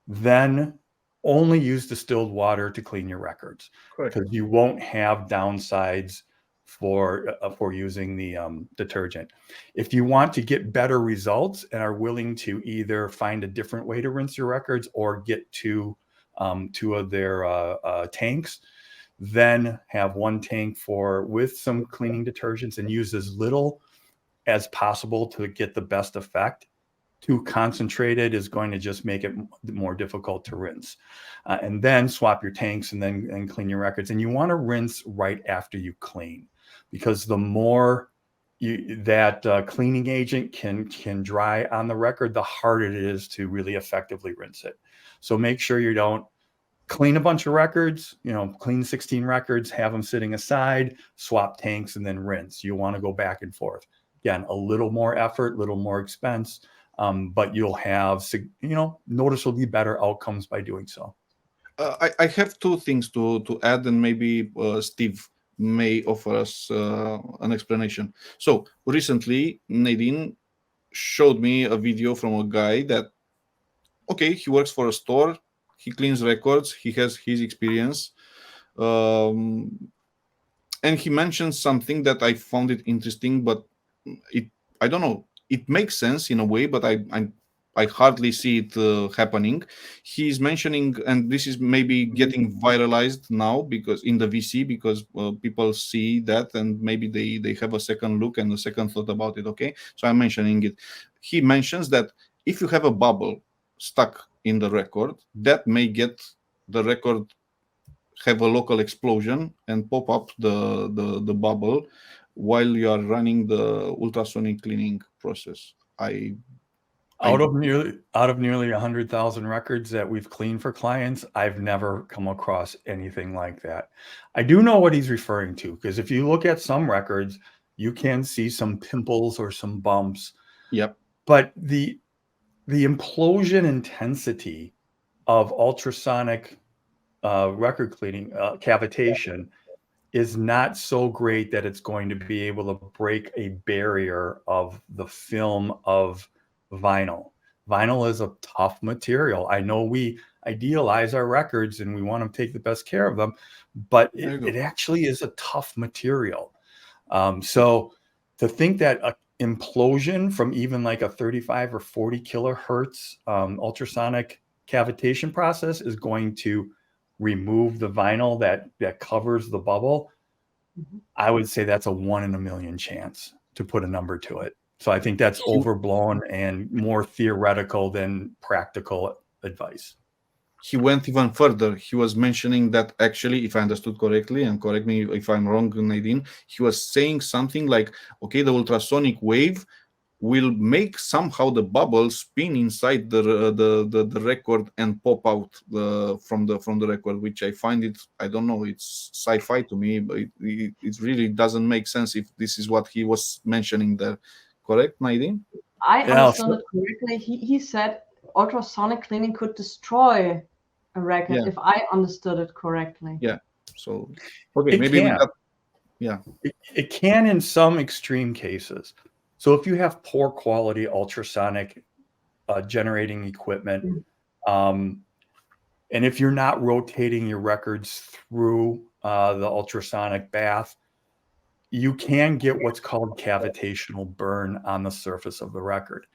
Speaker 2: then only use distilled water to clean your records, because you won't have downsides for using the detergent. If you want to get better results and are willing to either find a different way to rinse your records or get two of their tanks, then have one tank with some cleaning detergents and use as little as possible to get the best effect. Too concentrated is going to just make it more difficult to rinse. And then swap your tanks and clean your records. And you want to rinse right after you clean, because the more that cleaning agent can dry on the record, the harder it is to really effectively rinse it. So make sure you don't clean a bunch of records, clean 16 records, have them sitting aside, swap tanks, and then rinse. You want to go back and forth. Again, a little more effort, a little more expense, but you'll have, noticeably better outcomes by doing so.
Speaker 3: I have two things to add, and maybe Steve may offer us an explanation. So recently, Nadine showed me a video from a guy that, he works for a store, he cleans records, he has his experience, and he mentioned something that I found it interesting, but I don't know, it makes sense in a way, but I hardly see it happening. He's mentioning, and this is maybe getting viralized now because in the VC, because people see that and maybe they have a second look and a second thought about it. Okay, so I'm mentioning it. He mentions that if you have a bubble stuck in the record, that may get the record have a local explosion and pop up the bubble while you are running the ultrasonic cleaning process.
Speaker 2: Out of nearly 100,000 records that we've cleaned for clients, I've never come across anything like that. I do know what he's referring to, because if you look at some records, you can see some pimples or some bumps
Speaker 3: Yep.
Speaker 2: But the implosion intensity of ultrasonic record cleaning, cavitation, is not so great that it's going to be able to break a barrier of the film of vinyl. Vinyl is a tough material. I know we idealize our records and we want to take the best care of them, but it actually is a tough material. So to think that a implosion from even like a 35 or 40 kilohertz ultrasonic cavitation process is going to remove the vinyl that covers the bubble, I would say that's a 1 in a million chance, to put a number to it. So I think that's overblown and more theoretical than practical advice.
Speaker 3: He went even further. He was mentioning that actually, if I understood correctly, and correct me if I'm wrong, Nadine, he was saying something like, okay, the ultrasonic wave will make somehow the bubble spin inside the record and pop out from the record, which I find it, I don't know, it's sci-fi to me, but it really doesn't make sense if this is what he was mentioning there. Correct, Nadine?
Speaker 1: I understood it correctly. He said ultrasonic cleaning could destroy a record, if I understood it correctly.
Speaker 3: Yeah. So okay, maybe we got, yeah.
Speaker 2: It can in some extreme cases. So if you have poor quality ultrasonic generating equipment, and if you're not rotating your records through the ultrasonic bath, you can get what's called cavitational burn on the surface of the record.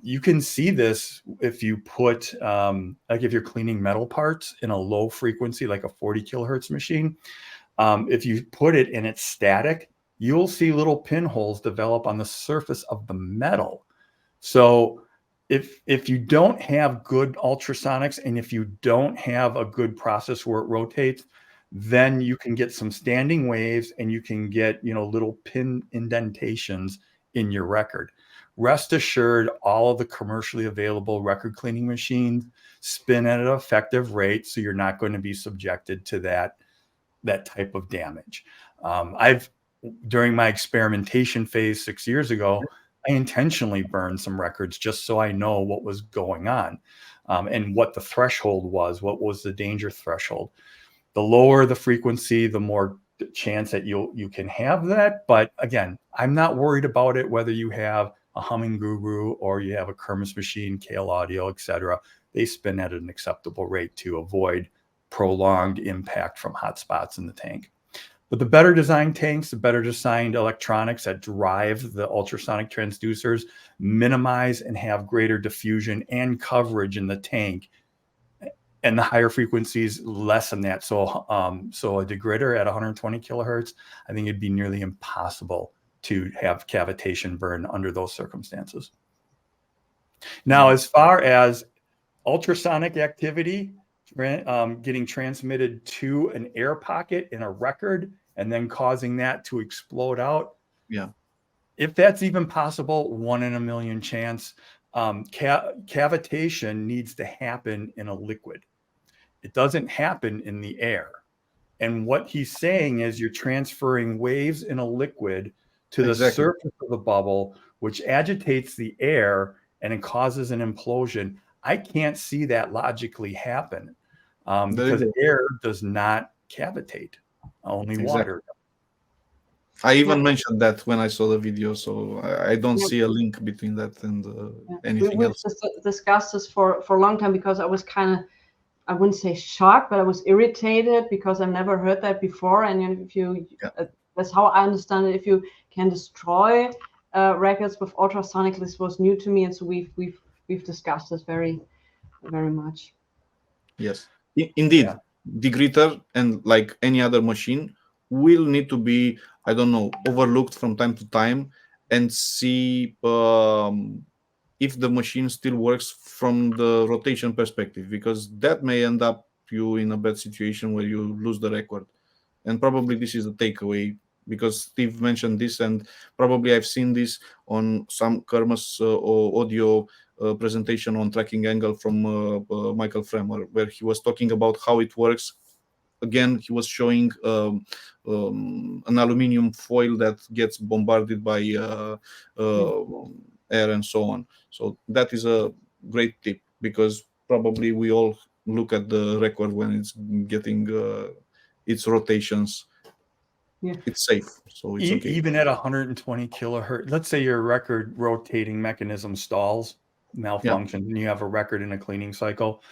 Speaker 2: You can see this if you put, like if you're cleaning metal parts in a low frequency, like a 40 kilohertz machine, if you put it and it's static, you'll see little pinholes develop on the surface of the metal. So if you don't have good ultrasonics and if you don't have a good process where it rotates, then you can get some standing waves and you can get, little pin indentations in your record. Rest assured, all of the commercially available record cleaning machines spin at an effective rate, so you're not going to be subjected to that type of damage. During my experimentation phase 6 years ago, I intentionally burned some records just so I know what was going on, and what the threshold was, what was the danger threshold. The lower the frequency, the more chance that you can have that. But again, I'm not worried about it whether you have a Humming Guru or you have a Kermis machine, Kale Audio, etc. They spin at an acceptable rate to avoid prolonged impact from hot spots in the tank. But the better designed tanks, the better designed electronics that drive the ultrasonic transducers, minimize and have greater diffusion and coverage in the tank. And the higher frequencies lessen that. So a degriter at 120 kilohertz, I think it'd be nearly impossible to have cavitation burn under those circumstances. Now, as far as ultrasonic activity getting transmitted to an air pocket in a record and then causing that to explode out, if that's even possible, 1 in a million chance. Cavitation needs to happen in a liquid. It doesn't happen in the air. And what he's saying is you're transferring waves in a liquid to the surface of the bubble, which agitates the air and it causes an implosion. I can't see that logically happen because air does not cavitate, only water.
Speaker 3: I even mentioned that when I saw the video, so I don't see a link between that and anything else.
Speaker 1: We've discussed this for a long time because I was kind of, I wouldn't say shocked, but I was irritated because I never heard that before. And if you, that's how I understand it. If you can destroy records with ultrasonic, this was new to me, and so we've discussed this very, very much.
Speaker 3: Yes, indeed, degrader and like any other machine will need to be, I don't know, overlooked from time to time and see if the machine still works from the rotation perspective, because that may end up you in a bad situation where you lose the record. And probably this is the takeaway, because Steve mentioned this, and probably I've seen this on some Kermis audio presentation on tracking angle from Michael Fremer, where he was talking about how it works. Again, he was showing an aluminium foil that gets bombarded by air, and so on. So that is a great tip, because probably we all look at the record when it's getting its rotations.
Speaker 1: Yeah.
Speaker 3: It's safe, so it's okay.
Speaker 2: Even at 120 kilohertz, let's say your record rotating mechanism stalls, malfunctions, and you have a record in a cleaning cycle,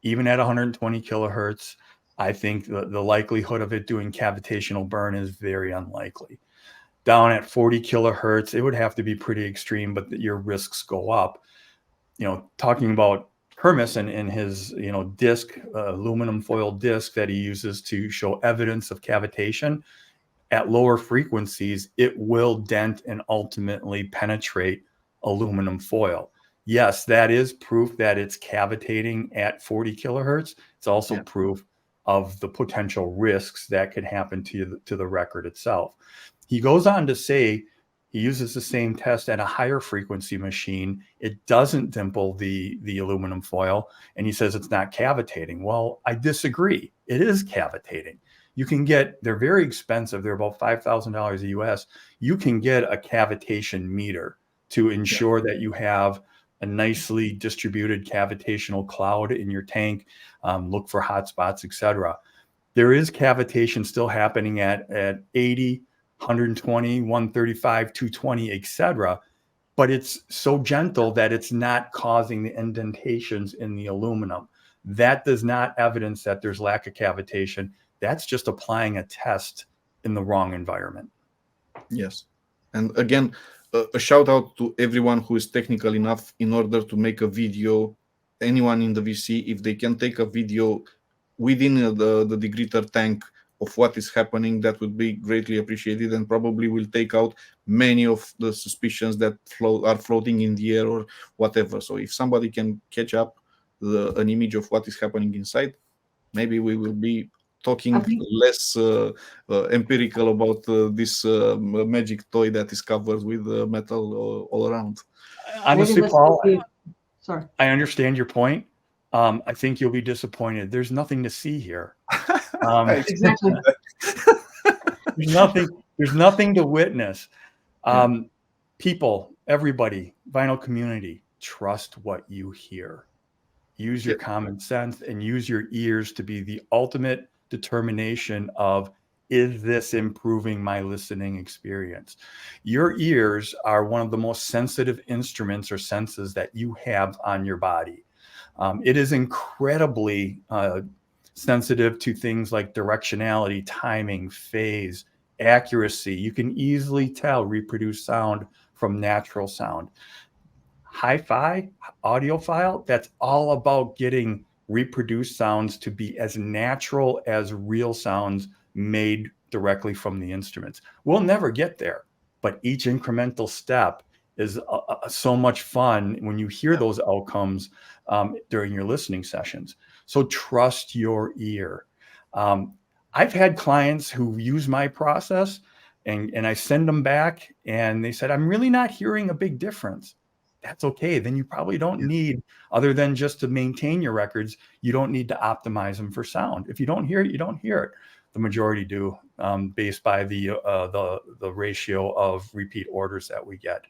Speaker 2: even at 120 kilohertz, I think the likelihood of it doing cavitational burn is very unlikely. Down at 40 kilohertz, it would have to be pretty extreme, but your risks go up. Talking about Hermes and his, disc, aluminum foil disc that he uses to show evidence of cavitation, at lower frequencies, it will dent and ultimately penetrate aluminum foil. Yes, that is proof that it's cavitating at 40 kilohertz. It's also proof of the potential risks that could happen to the record itself. He goes on to say he uses the same test at a higher frequency machine. It doesn't dimple the aluminum foil, and he says it's not cavitating. Well, I disagree. It is cavitating. You can get, they're very expensive. They're about $5,000 US. You can get a cavitation meter to ensure that you have a nicely distributed cavitational cloud in your tank. Look for hot spots, etc. There is cavitation still happening at 80, 120, 135, 220, etc. But it's so gentle that it's not causing the indentations in the aluminum. That does not evidence that there's lack of cavitation. That's just applying a test in the wrong environment.
Speaker 3: Yes. And again, a shout out to everyone who is technical enough in order to make a video. Anyone in the VC, if they can take a video within the degreater tank of what is happening, that would be greatly appreciated, and probably will take out many of the suspicions that are floating in the air or whatever. So if somebody can catch up an image of what is happening inside, maybe we will be talking less empirical about this magic toy that is covered with metal all around.
Speaker 2: Honestly, Paul,
Speaker 1: sorry,
Speaker 2: I understand your point. I think you'll be disappointed. There's nothing to see here.
Speaker 1: Exactly.
Speaker 2: There's nothing to witness. People, everybody, vinyl community, trust what you hear. Use your common sense and use your ears to be the ultimate determination of, is this improving my listening experience? Your ears are one of the most sensitive instruments or senses that you have on your body. It is incredibly sensitive to things like directionality, timing, phase, accuracy. You can easily tell reproduced sound from natural sound. Hi-fi, audiophile, that's all about getting reproduced sounds to be as natural as real sounds made directly from the instruments. We'll never get there, but each incremental step is so much fun when you hear those outcomes during your listening sessions. So trust your ear. I've had clients who use my process and I send them back and they said, I'm really not hearing a big difference. That's okay. Then you probably don't need, other than just to maintain your records, you don't need to optimize them for sound. If you don't hear it, you don't hear it. The majority do, based by the ratio of repeat orders that we get.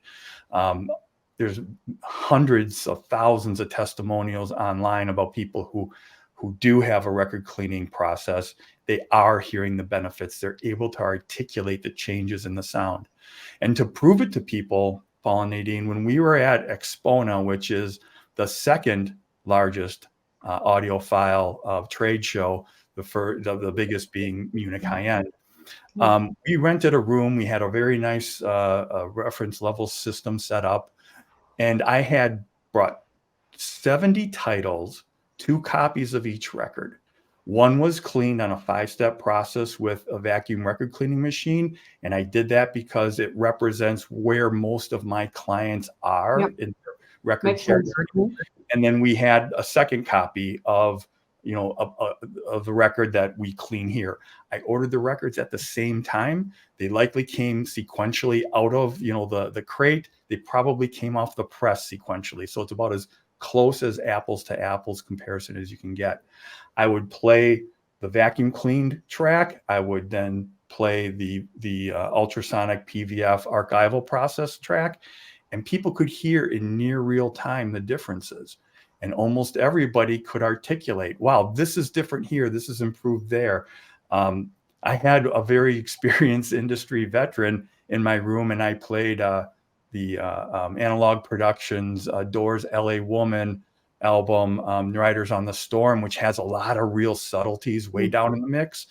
Speaker 2: There's hundreds of thousands of testimonials online about people who do have a record cleaning process. They are hearing the benefits. They're able to articulate the changes in the sound. And to prove it to people, Paul and Nadine, when we were at Expona, which is the second largest audiophile trade show, the biggest being Munich High-End, we rented a room. We had a very nice reference level system set up. And I had brought 70 titles, 2 copies of each record. One was cleaned on a 5-step process with a vacuum record cleaning machine. And I did that because it represents where most of my clients are in their record care journey. And then we had a second copy of, of the record that we clean here. I ordered the records at the same time. They likely came sequentially out of, the crate. They probably came off the press sequentially. So it's about as close as apples to apples comparison as you can get. I would play the vacuum cleaned track. I would then play the ultrasonic PVF archival process track. and people could hear in near real time the differences. And almost everybody could articulate, wow, this is different here, this is improved there. I had a very experienced industry veteran in my room, and I played the Analog Productions Doors LA Woman album, Riders on the Storm, which has a lot of real subtleties way down in the mix.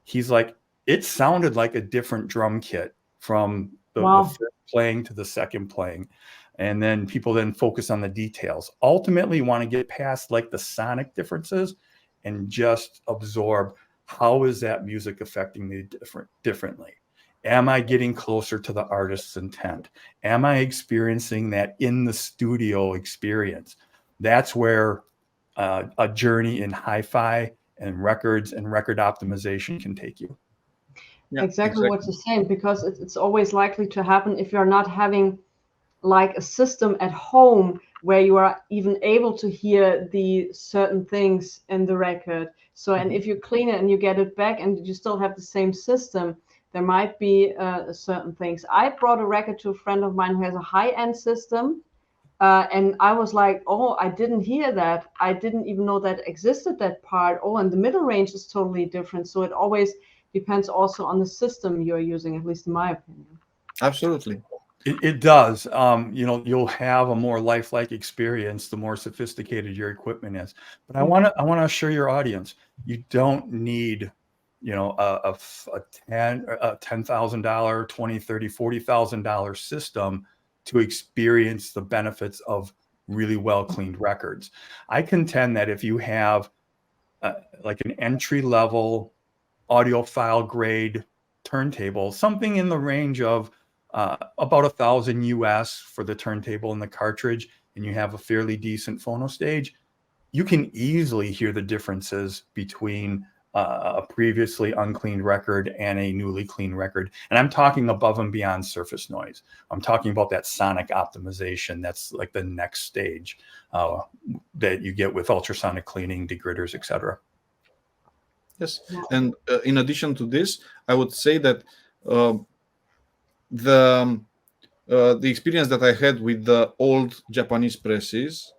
Speaker 2: He's like, it sounded like a different drum kit from the first playing to the second playing. And then people then focus on the details. Ultimately, you want to get past like the sonic differences and just absorb, how is that music affecting me differently? Am I getting closer to the artist's intent? Am I experiencing that in the studio experience? That's where a journey in hi-fi and records and record optimization can take you.
Speaker 1: Yeah, exactly what you're saying, because it's always likely to happen if you're not having like a system at home where you are even able to hear the certain things in the record. So, and if you clean it and you get it back and you still have the same system, there might be certain things. I brought a record to a friend of mine who has a high-end system, and I was like, oh, I didn't hear that. I didn't even know that existed, that part. Oh, and the middle range is totally different. So it always depends also on the system you're using, at least in my opinion.
Speaker 3: Absolutely.
Speaker 2: It does. You know, you'll have a more lifelike experience the more sophisticated your equipment is. But I want to assure your audience, you don't need, you know, a $10,000, $20,000, $30,000, $40,000 system to experience the benefits of really well cleaned records. I contend that if you have like an entry level audiophile grade turntable, something in the range of about $1,000 US for the turntable and the cartridge, and you have a fairly decent phono stage, you can easily hear the differences between a previously uncleaned record and a newly cleaned record. And I'm talking above and beyond surface noise. I'm talking about that sonic optimization. That's like the next stage that you get with ultrasonic cleaning, degridders, etc.
Speaker 3: Yes, and in addition to this, I would say that the experience that I had with the old Japanese presses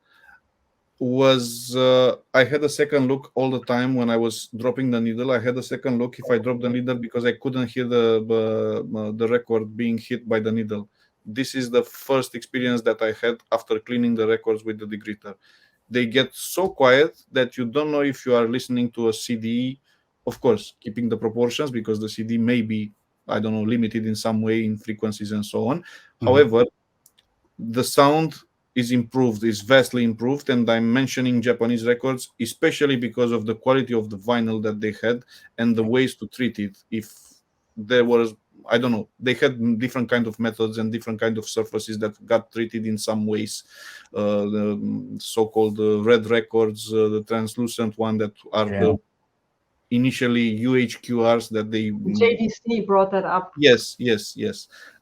Speaker 3: was I had a second look all the time when I was dropping the needle. I had a second look if I dropped the needle because I couldn't hear the record being hit by the needle. This is the first experience that I had after cleaning the records with the degritter. They get so quiet that you don't know if you are listening to a CD, of course, keeping the proportions because the CD may be, I don't know, limited in some way in frequencies and so on. Mm-hmm. However, the sound is improved, is vastly improved, and I'm mentioning Japanese records especially because of the quality of the vinyl that they had and the ways to treat it. If there was, I don't know, they had different kind of methods and different kind of surfaces that got treated in some ways. The so-called red records, the translucent one that are the initially UHQRs that they...
Speaker 1: JDC brought that up.
Speaker 3: Yes.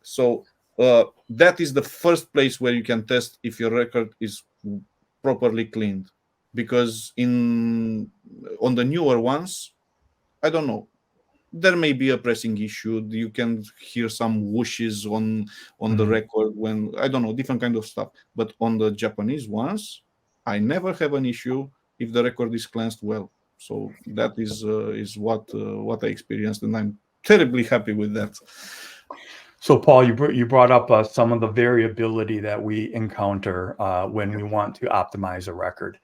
Speaker 3: So that is the first place where you can test if your record is properly cleaned. Because on the newer ones, I don't know, there may be a pressing issue. You can hear some whooshes on the record when, I don't know, different kind of stuff. But on the Japanese ones, I never have an issue if the record is cleansed well. So that is what I experienced, and I'm terribly happy with that.
Speaker 2: So, Paul, you brought up some of the variability that we encounter when we want to optimize a record,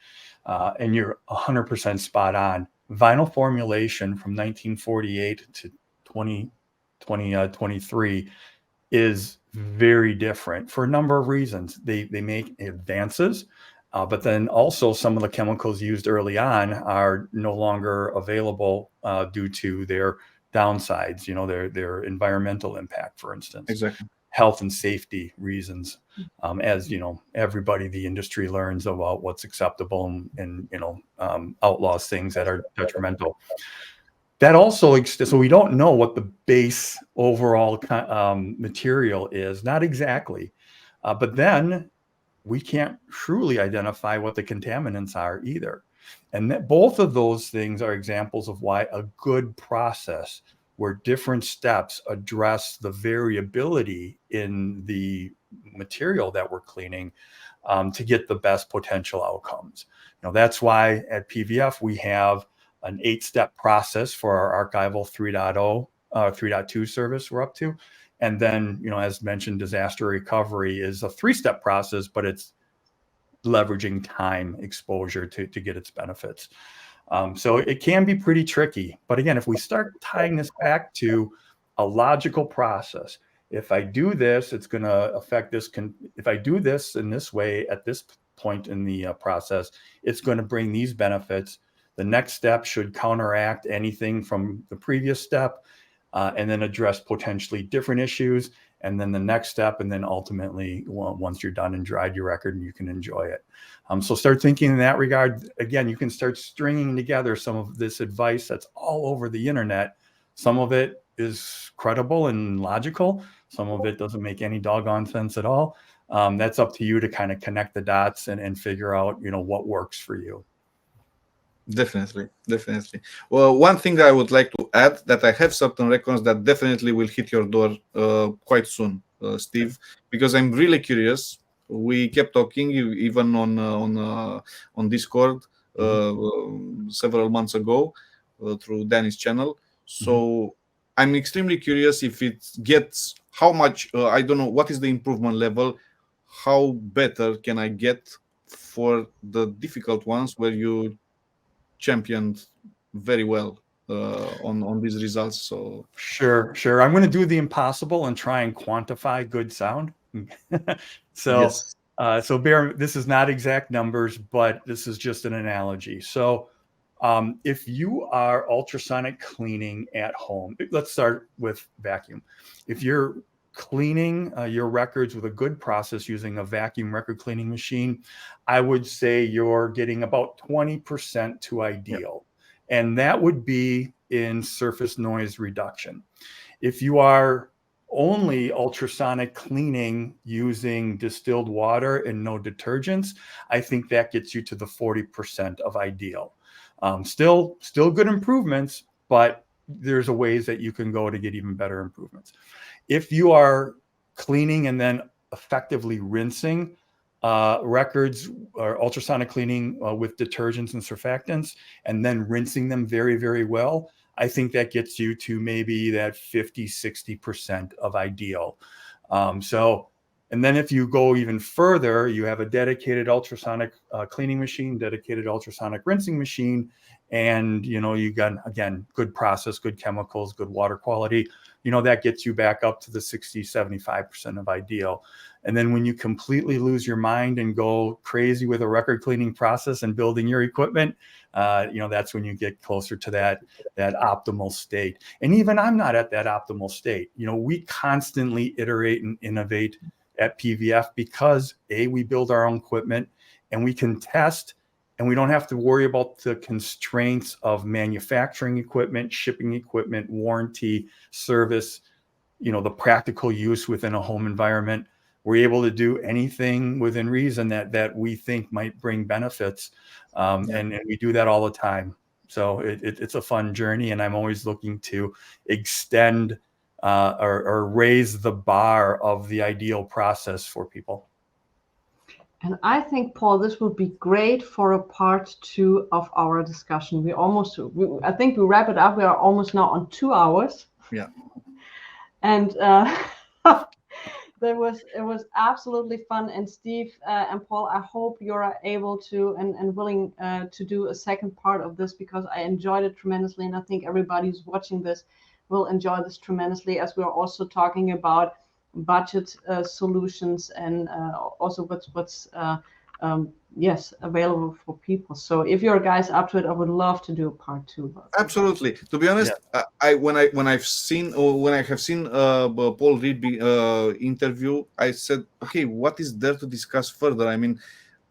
Speaker 2: and you're 100% spot on. Vinyl formulation from 1948 to 2023 is very different for a number of reasons. They make advances, but then also some of the chemicals used early on are no longer available due to their downsides, you know, their environmental impact, for instance.
Speaker 3: Exactly.
Speaker 2: Health and safety reasons, as you know, everybody, the industry learns about what's acceptable and you know, outlaws things that are detrimental. That also, so we don't know what the base overall material is, not exactly, but then we can't truly identify what the contaminants are either. And that both of those things are examples of why a good process where different steps address the variability in the material that we're cleaning to get the best potential outcomes. That's why at PVF we have an 8-step process for our archival 3.2 service we're up to. And then, as mentioned, disaster recovery is a 3-step process, but it's leveraging time exposure to get its benefits. So it can be pretty tricky. But again, if we start tying this back to a logical process, if I do this, it's going to affect this. If I do this in this way at this point in the process, it's going to bring these benefits. The next step should counteract anything from the previous step, and then address potentially different issues. And then the next step, and then ultimately, once you're done and dried your record, you can enjoy it. So start thinking in that regard. Again, you can start stringing together some of this advice that's all over the internet. Some of it is credible and logical. Some of it doesn't make any doggone sense at all. That's up to you to kind of connect the dots and figure out, what works for you.
Speaker 3: Definitely. Well, one thing that I would like to add, that I have certain records that definitely will hit your door quite soon, Steve, because I'm really curious. We kept talking even on Discord several months ago through Danny's channel. So I'm extremely curious if it gets how much. I don't know what is the improvement level. How better can I get for the difficult ones where you championed very well on these results? So
Speaker 2: sure. I'm going to do the impossible and try and quantify good sound. So
Speaker 3: yes.
Speaker 2: So bear, this is not exact numbers, but this is just an analogy. So if you are ultrasonic cleaning at home, let's start with vacuum. If you're cleaning your records with a good process using a vacuum record cleaning machine, I would say you're getting about 20% to ideal. Yep. And that would be in surface noise reduction. If you are only ultrasonic cleaning using distilled water and no detergents, I think that gets you to the 40% of ideal. Still good improvements, but there's a ways that you can go to get even better improvements. If you are cleaning and then effectively rinsing records or ultrasonic cleaning with detergents and surfactants, and then rinsing them very, very well, I think that gets you to maybe that 50-60% of ideal. And then if you go even further, you have a dedicated ultrasonic cleaning machine, dedicated ultrasonic rinsing machine, and you got, again, good process, good chemicals, good water quality. That gets you back up to the 60-75% of ideal. And then when you completely lose your mind and go crazy with a record cleaning process and building your equipment, that's when you get closer to that optimal state. And even I'm not at that optimal state. We constantly iterate and innovate at PVF because we build our own equipment and we can test, and we don't have to worry about the constraints of manufacturing equipment, shipping equipment, warranty, service, the practical use within a home environment. We're able to do anything within reason that we think might bring benefits. And we do that all the time. So it's a fun journey, and I'm always looking to extend or raise the bar of the ideal process for people.
Speaker 1: And I think, Paul, this would be great for a part 2 of our discussion. I think we wrap it up. We are almost now on 2 hours.
Speaker 3: Yeah.
Speaker 1: And it was absolutely fun. And Steve and Paul, I hope you're able to and willing to do a second part of this, because I enjoyed it tremendously. And I think everybody who's watching this will enjoy this tremendously, as we're also talking about budget solutions and also what's available for people. So if you're guys up to it, I would love to do a part 2.
Speaker 3: Absolutely. To be honest, when I have seen Paul Rigby interview, I said, okay, what is there to discuss further? I mean,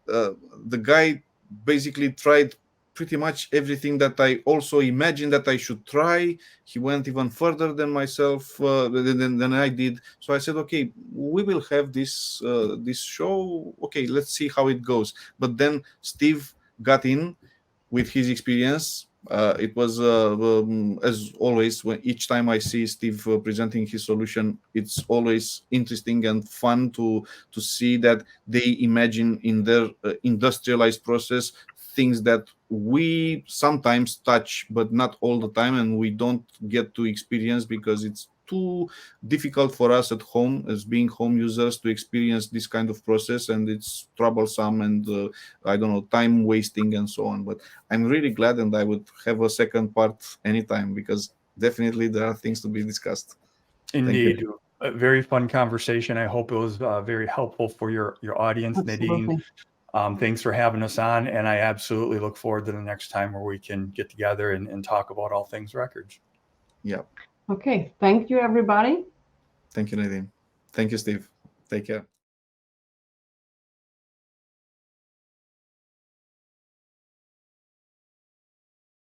Speaker 3: the guy basically tried pretty much everything that I also imagined that I should try. He went even further than myself, than I did. So I said, okay, we will have this show. Okay, let's see how it goes. But then Steve got in with his experience, It was as always, when each time I see Steve presenting his solution, it's always interesting and fun to see that they imagine in their industrialized process things that we sometimes touch, but not all the time, and we don't get to experience because it's too difficult for us at home as being home users to experience this kind of process, and it's troublesome and I don't know, time wasting and so on. But I'm really glad, and I would have a second part anytime because definitely there are things to be discussed.
Speaker 2: Indeed. A very fun conversation. I hope it was very helpful for your audience,
Speaker 1: Absolutely.
Speaker 2: Nadine. Thanks for having us on, and I absolutely look forward to the next time where we can get together and talk about all things records.
Speaker 3: Yeah.
Speaker 1: Okay. Thank you, everybody.
Speaker 3: Thank you, Nadine. Thank you, Steve. Take care.